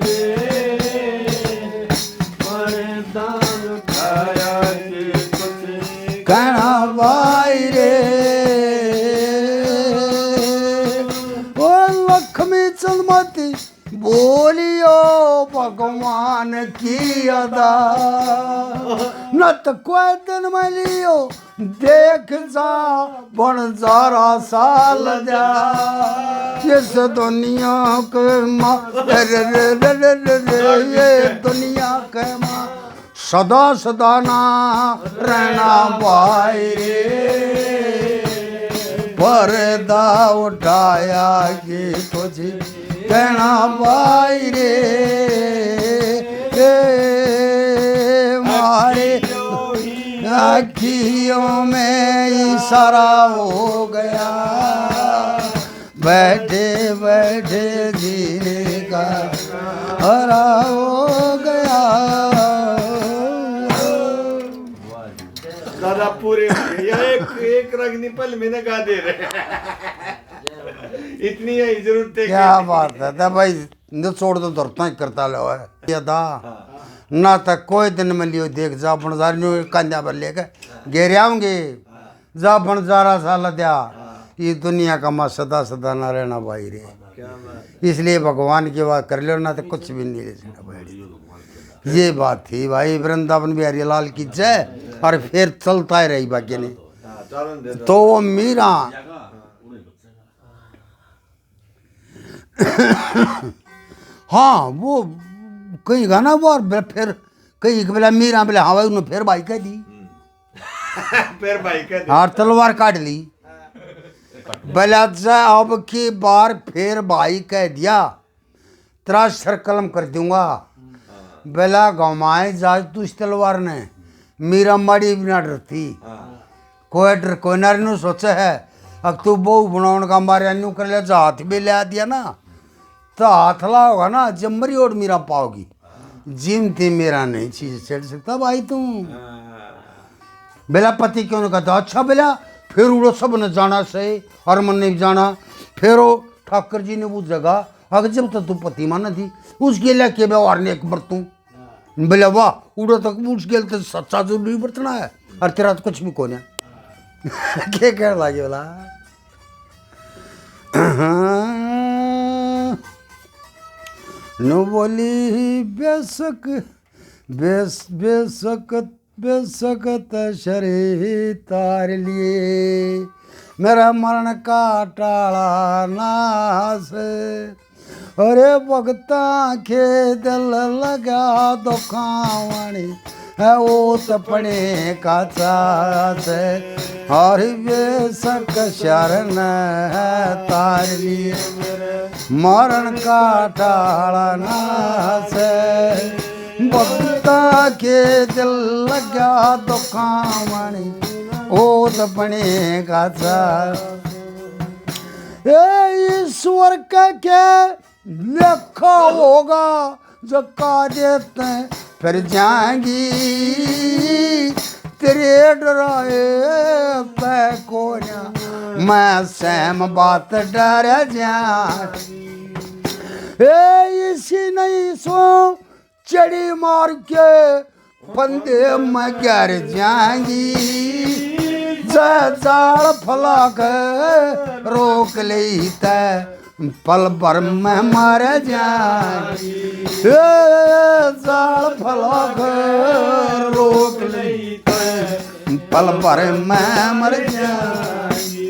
पर्दा उठाया कि कुछ कहना भाई रे लक्ष्मी चंदमती बोलियो भगवान की अदा न तो कोई दिन में लियो देख जा बन जारा साल जा इस दुनिया के माँ ये दुनिया के माँ सदा सदा ना रहना भाई रे पर्दा उठाया कि कुछ कहना भाई रे मारे आँखियों में इशारा हो गया बैठे बैठे जीने का हरा हो गया दादा पूरे हो गए। एक एक रगनी पल में गा दे रहे इतनी है जरूरत है क्या बात है तो भाई न छोड़ दो धरता ही करता लो है ये दा ना तक कोई दिन में लियो देख जा बनजार न्यू कांजा पर लेके घेरे आऊंगे जा बनजारा साल दिया ये दुनिया का माँ सदा सदा ना रहना भाई रे इसलिए भगवान की बात कर लो ना तो कुछ भी नहीं ले सकता भाई ये बात थी भाई वृंदावन बिहारी लाल की जय और फिर चलता ही रही बाकी ने तो वो मीरा हाँ वो कहीं गाना वो और फिर कहीं बोला मीरा बोला हाँ भाई उन्होंने फिर भाई कह दी फिर भाई का और तलवार काट ली बोला अब की बार फिर भाई कह दिया तेरा सर कलम कर दूंगा बोला गमाए जा तू इस तलवार ने मीरा माड़ी भी ना डरती कोई डर कोई ना नु सोचा है अब तू बहु बनाने का मारे न्यू कर लिया जा हाथ भी ले दिया ना तो हाथ ला होगा ना जमरी और मीरा पाओगी जिम थी मेरा नहीं चीज छेड़ सकता भाई तुम बेला पति क्यों ने कहता अच्छा बेला फिर उड़ो सब ने जाना सही और मन ने भी जाना फिर वो ठाकर जी ने वो जगह अगर जब तक तू पति माना थी उसके लिए के व्यवहार ने एक बरतूं बोला वाह उड़ो तक उसके लिए तो सच्चा जरूरी बरतना है और तेरा तो कुछ भी कौन है क्या कह लगे बोला नो बोली बेसक बेसकत शरीर तार लिए मेरा मरण का टाला नास अरे भगता के दिल लगा दुखावणी है वो तपने का चास और बेसक शरण तार लिए मरण का टाला नास भक्ता के दिल लगा दुखावणी ओ तपने का चास ईश्वर का क्या लिखा होगा जो का देते फिर जाएंगी तेरे डराए तय कोरिया मैं सहम बात डर जा इसी नहीं सो चढ़ी मार के बंदे में गिर जाएंगी जाल फला के रोक ली तय पल भर में मर जाएंगी जाल फला के रोक ली तय पल भर में मर जाएंगी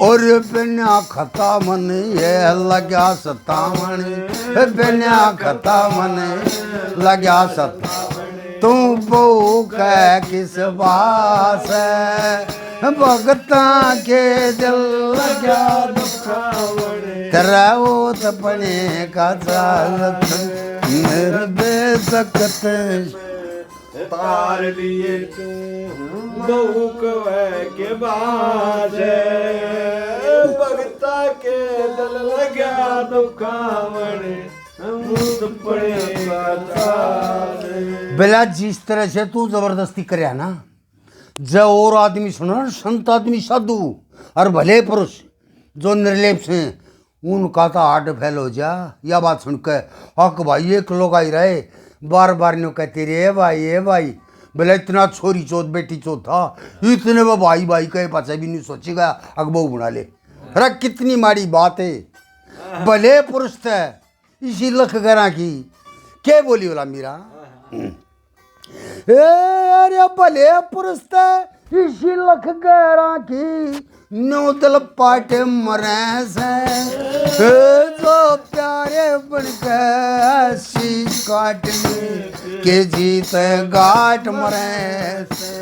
और बिना खता मन ये लगा सतावन बिना खता मन लगा सतावन तू बहु कह किस बास भगता के दिल लगा तेरा वो तपने का चालत बेसकत तार लिए बहु के बाज भगता के दिल लगा दुखावण बेला जिस तरह से तू जबरदस्ती करे ना जो और आदमी सुनो संत आदमी साधु और भले पुरुष जो निर्लेप से उनका तो हार्ट फेल हो जा या बात सुन के हक भाई एक लोग आई रहे बार बार न्यू कहते रे भाई बोले इतना छोरी चौथ बेटी चौथ था इतने वो भाई भाई कहे पाचा भी नहीं सोचेगा अकबू बना ले अरे कितनी माड़ी बात है भले पुरुष थे इसी लख गरा की क्या बोली बोला मीरा अरे भले पुरुष थे इसी लख गरा की नो दिल पाटे मरे से जो प्यारे बन के शीश काटने के जीत गाट मरे से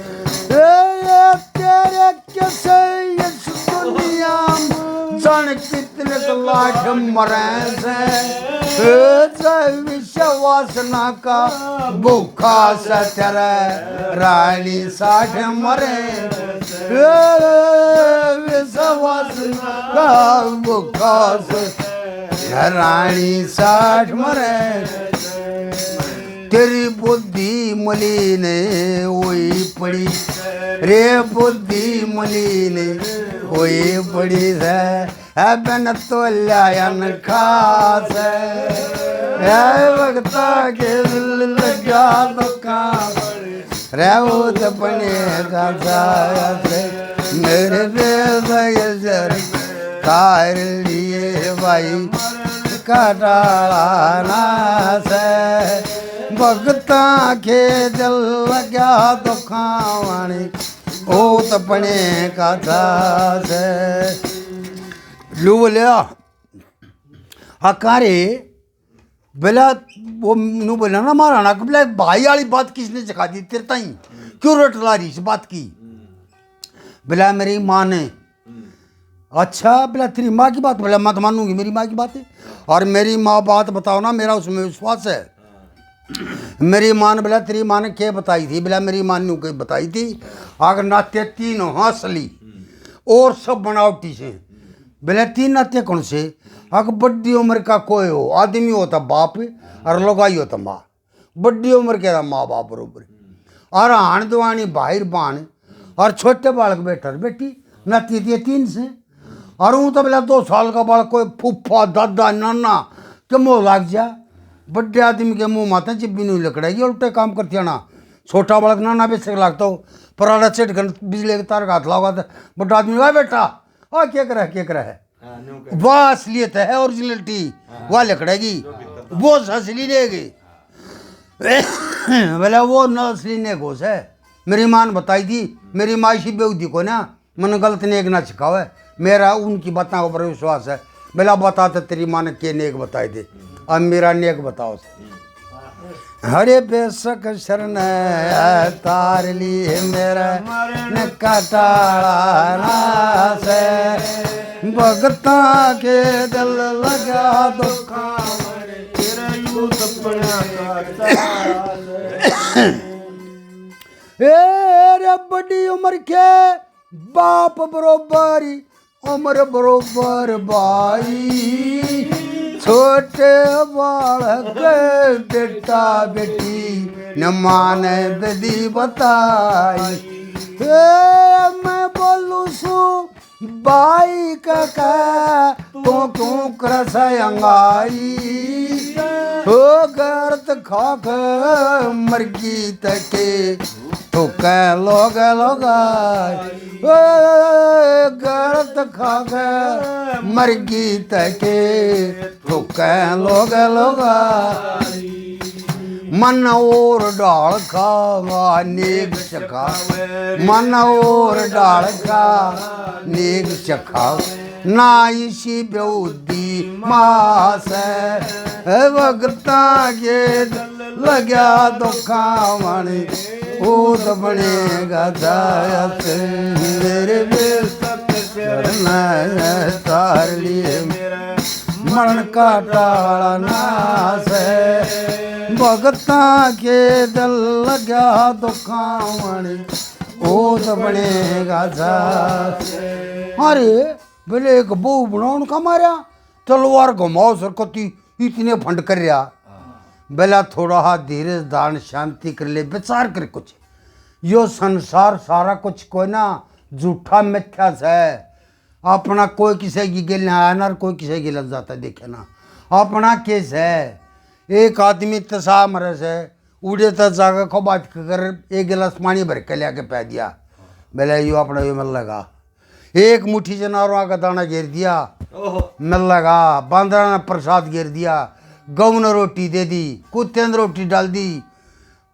तेरे कैसे इस दुनिया जान कितने लाठ मरे से विश्वासना का भूखा से तेरे रानी साठ मरे विश्वासना का भूखा से रानी साठ मरे तेरी बुद्धि मलिन वही पड़ी रे बुद्धि मलिन वही पड़ी है है बन तो लायन खास है वक्ता के दिल लगा दुकान रहो तो बनेगा से मेरे बेसर कार लिए भाई कटाना से भगता के दिल लगा दुखावानी ओ तो बनेगा से लू बोलिया हकारे बोला वो नू बोला ना महाराणा को बोला भाई वाली बात किसने सिखा दी तेरे ताई क्यों रटला रही इस बात की बोला मेरी माँ ने अच्छा बोला तेरी माँ की बात बोला मैं तो मानूंगी मेरी माँ की बात है और मेरी माँ बात बताओ ना मेरा उसमें विश्वास है मेरी माँ ने बोला तेरी माँ ने क्या बताई थी बोला मेरी माँ ने क्या बताई थी अगर नाते तीन हंसली और सब बनावटी से बोले तीन नाते कौन से अगर बड़ी उम्र का कोई हो आदमी होता बाप और लगाई होता माँ बड़ी उम्र के माँ बाप बरोबर और हाण दवानी भाई बहन और छोटे बालक बेटा बेटी नाती थी तीन से और वो तो बोला 2 साल का बालक कोई फूफा दादा नाना के मुँह लाग जा बड़े आदमी के मुँह माता चिब्बी नहीं लकड़ेगी उल्टे काम करती है ना छोटा बालक नाना बेचक लागता हो पराड़ा चेट कर बिजली के तार का हाथ लाओगा तो बड़ा आदमी वाह बेटा हाँ क्या करा है वह असलियत है ओरिजिनलिटी वह लकड़ेगी वो असली लेगी बोला वो न असली ने घोष है मेरी माँ ने बताई थी मेरी माँ इसी बेउदी को ना मैंने गलत नेक ना सिखाओ है मेरा उनकी बातों पर विश्वास है बोला बता तो तेरी माँ ने के नेक बताए थे अब मेरा नेक बताओ हरे बेशक शरण तार लिए मेरा न कटाड़ा से भगता के दिल लगा दुखा रे बड़ी उम्र के बाप बरोबर उम्र बरोबर भाई छोटे बालक बेटा बेटी न माने ददी बताई मैं बोलू सू बाई का तू करसंगाई हो गर्त खाक मरगी तके तो कह लोग गर्त खाक मरगी तके तो कह लोग मन और डाल खावा नेक चखा मन और डाल का नेक चखा ना इसी बेउदी मास वक्ता के लग्या दुखावणी ऊद बनेगा दायत मेरे तार लिए मरण का टाला नास भगता के दिल लग्या दुखावणी ऊद बनेगा दायत अरे बोले एक बहू बनाने का मारा तलवार घुमाओ सरकती इतने फंड कर रहा बेला थोड़ा हाथ धीरे दान शांति कर ले विचार कर कुछ यो संसार सारा कुछ कोई ना झूठा मिथ्या है अपना कोई किसी की गिल आया ना कोई किसी की लग जाता देखे ना अपना केस है एक आदमी तसा मरे से उड़े तक जाकर को बात कर एक गिलास पानी भर के लिया के पै दिया बेला यो अपना यो मिल लगा एक मुट्ठी जानवरों का दाना घेर दिया मिल लगा बांदरा ने प्रसाद घेर दिया गऊ ने रोटी दे दी कुत्ते ने रोटी डाल दी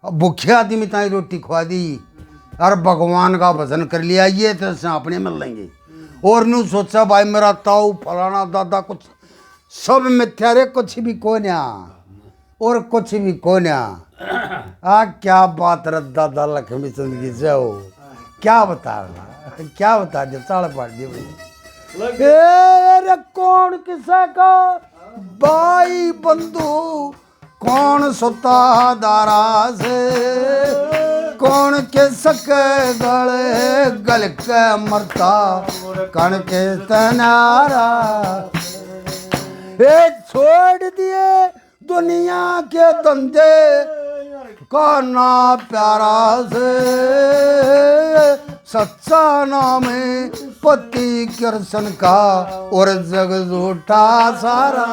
भूखे आदमी ताई रोटी खुआ दी और भगवान का भजन कर लिया ये तो अपने मिल लेंगे और नू सोचा भाई मेरा ताऊ फलाना दादा कुछ सब मिथ्या रे कुछ भी कोन्या और कुछ भी कोन्या आ क्या बात रे दादा लक्ष्मी चंद की जाओ क्या बता दे चाल पाड़ दिए भाई कौन किसा का भाई बंधु कौन सुता दारा से कौन के सके गले गल के मरता कण के तनारा छोड़ दिए दुनिया के धंधे का ना प्यारा से सच्चा नाम है पति कृष्ण का और जग झूठा सारा।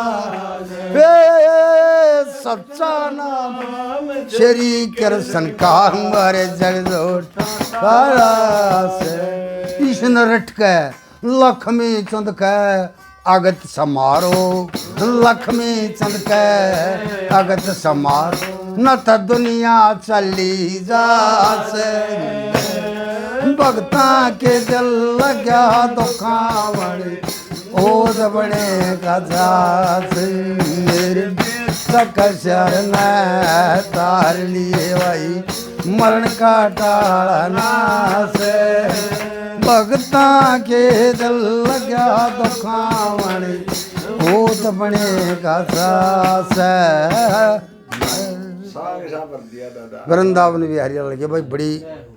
सच्चा नाम श्री कृष्ण का हमारे जग झूठा सारा से। कृष्ण रट के लक्ष्मी चंद के अगत समारो, लक्ष्मी चंद के अगत समारो, न त दुनिया चली जासे। भगता के दिल लग्या दुखावड़ी ओद बड़े का जासे। मेरे तक शरण तार लिए भाई मरण का टालना से। भगता के दिल लग्या दुखावड़ी ओद बड़े का जासे। वृंदावन बिहारी लगे भाई बड़ी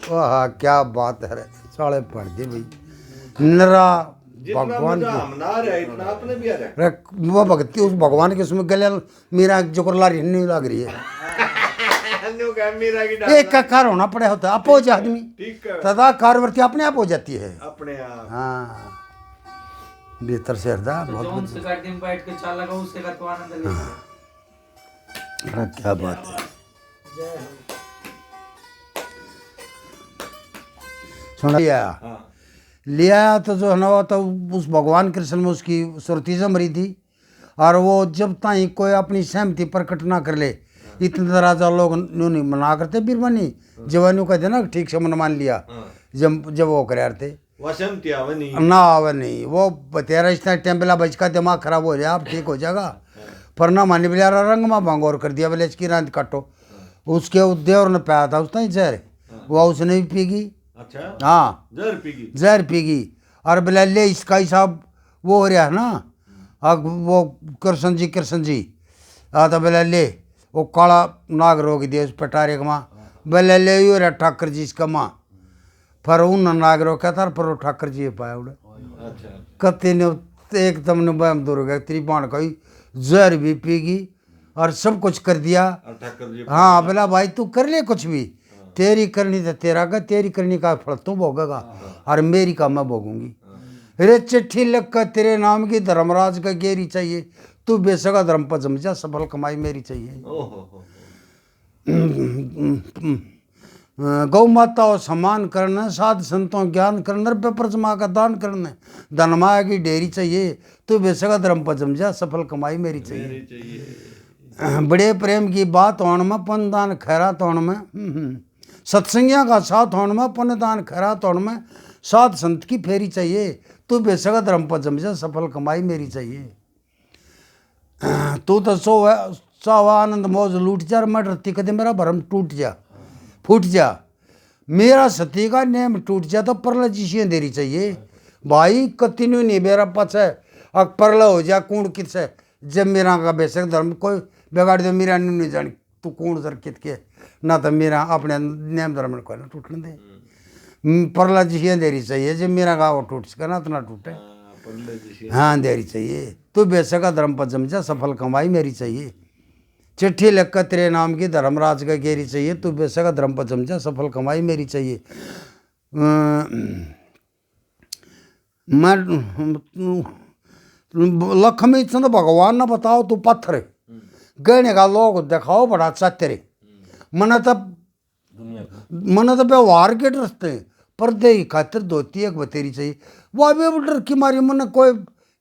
वाह क्या बात है। साले पढ़ दे भाई नरा भगवान की वो भक्ति उस भगवान के उसमें गले मेरा जोकरला नहीं लग रही है। एक का कार होना पड़े होता है अपोज आदमी तदा कारवर्ती अपने आप हो जाती है अपने आप। हाँ भीतर से हृदय बहुत जो उनसे गाड़ी में बैठ के चाल लगा उससे का तो आनंद ले। हाँ, क्या बात है। सुना ले आया तो जो है ना तो उस भगवान कृष्ण में उसकी सुरती जम रही थी। और वो जब ताई कोई अपनी सहमति प्रकट ना कर ले इतने राजा लोग न्यू नहीं मना करते बीरबनी जवानों कहते ना ठीक से मन मान लिया। जब वो करे थे ना आवे नहीं वो तेरा इतना टेम्पला बचका दिमाग खराब हो जाए आप ठीक हो जाएगा। पर ना मानी बेचारा रंग में भांगोर कर दिया बोले इसकी रात काटो। उसके देवर ने पाया था उसने जहर वो उसने भी पीगी। अच्छा हाँ जहर पीगी और बोले ले इसका ही साहब वो हो रहा है ना अब वो कृष्ण जी तो बोले ले वो काला नाग रोक दिया उस पटारे का बोले ले यो रहा ठाकर जी इसका माँ पर उन नाग रोका था पर वो ठाकर जी पाया उड़े। अच्छा कत्ते ने एकदम ने बहम दूर हो गया तेरी बाण कही जहर भी पीगी और सब कुछ कर दिया। हाँ बोला भाई तू कर ले कुछ भी तेरी करनी तो तेरा का तेरी करनी का फल तू भोगेगा और मेरी का मैं भोगूंगी। रे चिट्ठी लिख कर तेरे नाम की धर्मराज का गेरी चाहिए तू बेसगा धर्म पर जम जा सफल कमाई मेरी चाहिए। गौ माता और सम्मान करना साध संतों ज्ञान करना प्रजमा का दान करना धनमाया की डेरी चाहिए तू बेसगा धर्म पर जम जा सफल कमाई मेरी चाहिए। बड़े प्रेम की बात होने में पुण्य दान खैरात होने में सत्संगिया का साथ होने में पुण्य दान खैरात होने में साध संत की फेरी चाहिए तू बेसगा धर्म पर जम जा सफल कमाई मेरी चाहिए। तू तो सो आनंद मौज लूट जा मैं रत्ती कदे मेरा भरम टूट जा फूट जा मेरा सती का नेम टूट जा तो परला जिशियाँ देरी चाहिए भाई कतिन्यू नहीं मेरा पच है अब परला हो जा कूण कित से जब मेरा का बेसक धर्म कोई बिगाड़ दे मेरा नहीं जानी तू कूण सर कित के ना तो मेरा अपने नेम धर्म को ना टूटने दे परला जिशियाँ देरी चाहिए जब मेरा का वो टूट सके ना तो ना टूटे। हाँ देरी चाहिए तू बेसका धर्म पर जम जा सफल कमाई मेरी चाहिए। चिट्ठी लिख कर तेरे नाम की धर्मराज का गेरी चाहिए तू बेसका धर्म पर जम जा सफल कमाई मेरी चाहिए। मैं लक्ष्मी चंद भगवान ने बताओ तू पत्थर गहने का लोग दिखाओ बड़ा चातरे मन तो व्यवहार के डरते पर्दे की खातिर धोती एक बतेरी चाहिए वह भी डर की मारी मन कोई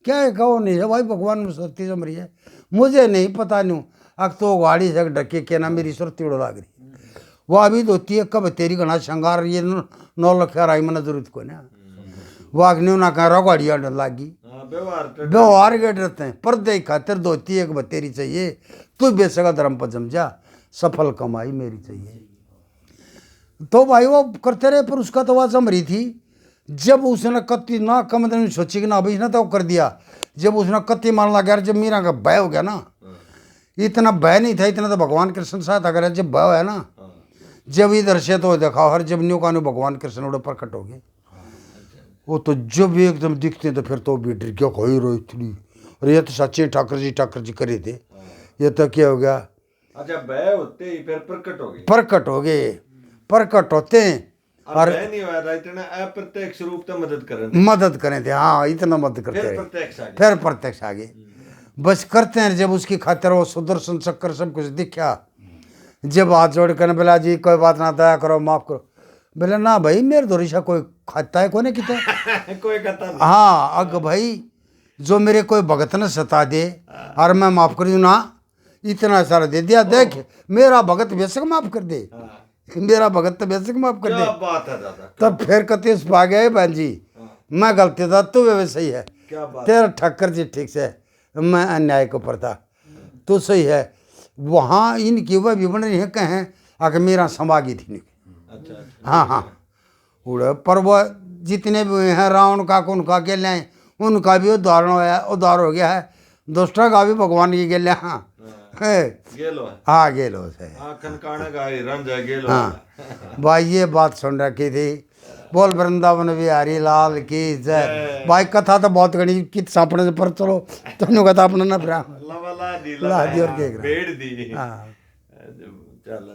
क्या है कहो नहीं है भाई भगवान में सुरती जम रही है मुझे नहीं पता नहीं अब तो गाड़ी से ढके के ना मेरी सुरती उड़ लाग रही वह भी धोती है कब तेरी घना श्रृंगार ये 9 लाख आई मन जरूरत को ना वो अग्नि ना कह रहा गाड़िया डर लागी व्यवहार के डरते हैं पर्दे की खातिर धोती एक बतेरी चाहिए तू बेसगा धर्म पर जम जा सफल कमाई मेरी चाहिए। तो भाई वो करते रहे पर उसका तो वह जम रही थी जब उसने कत्ती ना कम दिन सोची कि ना भाई ना तो कर दिया जब उसने कत्ती मारना गया जब मीरा का भय हो गया ना इतना भय नहीं था इतना तो भगवान कृष्ण साथ अगर जब भय है ना जब इधर से तो देखा हर जब न्यू का न्यू भगवान कृष्ण उड़े प्रकट हो गए वो तो जब एकदम दिखते तो फिर तो भी डर क्या खोई रो इतनी और ये तो सच्चे ठाकर जी करे थे ये तो क्या हो गया। अच्छा भय होते ही फिर प्रकट हो गए प्रकट होते और नहीं हुआ राइट ने अप्रत्यक्ष रूप से मदद करें थे, हाँ इतना मदद करते फिर रहे। प्रत्यक्ष आ गया। फिर प्रत्यक्ष आगे बस करते हैं। जब उसकी खातिर वो सुदर्शन चक्कर सब कुछ दिखा, जब हाथ जोड़ कर बोला जी कोई बात ना, दया करो माफ करो, बोले ना भाई मेरे तो रिशा कोई खाता है कोने किता कोई कहता नहीं। हाँ अग भाई जो मेरे कोई भगत न सता दे और मैं माफ कर दूं ना, इतना सारा दे दिया, देख मेरा भगत बेशक माफ कर दे, मेरा भगत तो बेशक माफ कर क्या दे। बात है दादा, तब फिर कतीस पा गया बहन जी, मैं गलती था तू वे सही है, क्या बात। तेरा ठक्कर जी ठीक से, मैं अन्याय को पड़ता तू सही है। वहाँ इनकी वह भी बन रही है कहें अगर मेरा समागी थी। अच्छा अच्छा। हाँ हाँ उड़े पर वह जितने भी हुए हैं रावण का उनका अकेले हैं, उनका भी उद्धार हो गया है, दुष्टा का भी भगवान की गेले। हाँ है गेलो है। हाँ गेलो से आखन काने का रंज है गेलो। हाँ भाई ये बात सुन रखी थी। बोल वृंदावन बिहारी लाल की जय। भाई कथा तो बहुत घनी कित सापने से पर चलो तुमने कथा अपना ना फिर लवला दी ला दी और के बेड़ दी। हाँ चल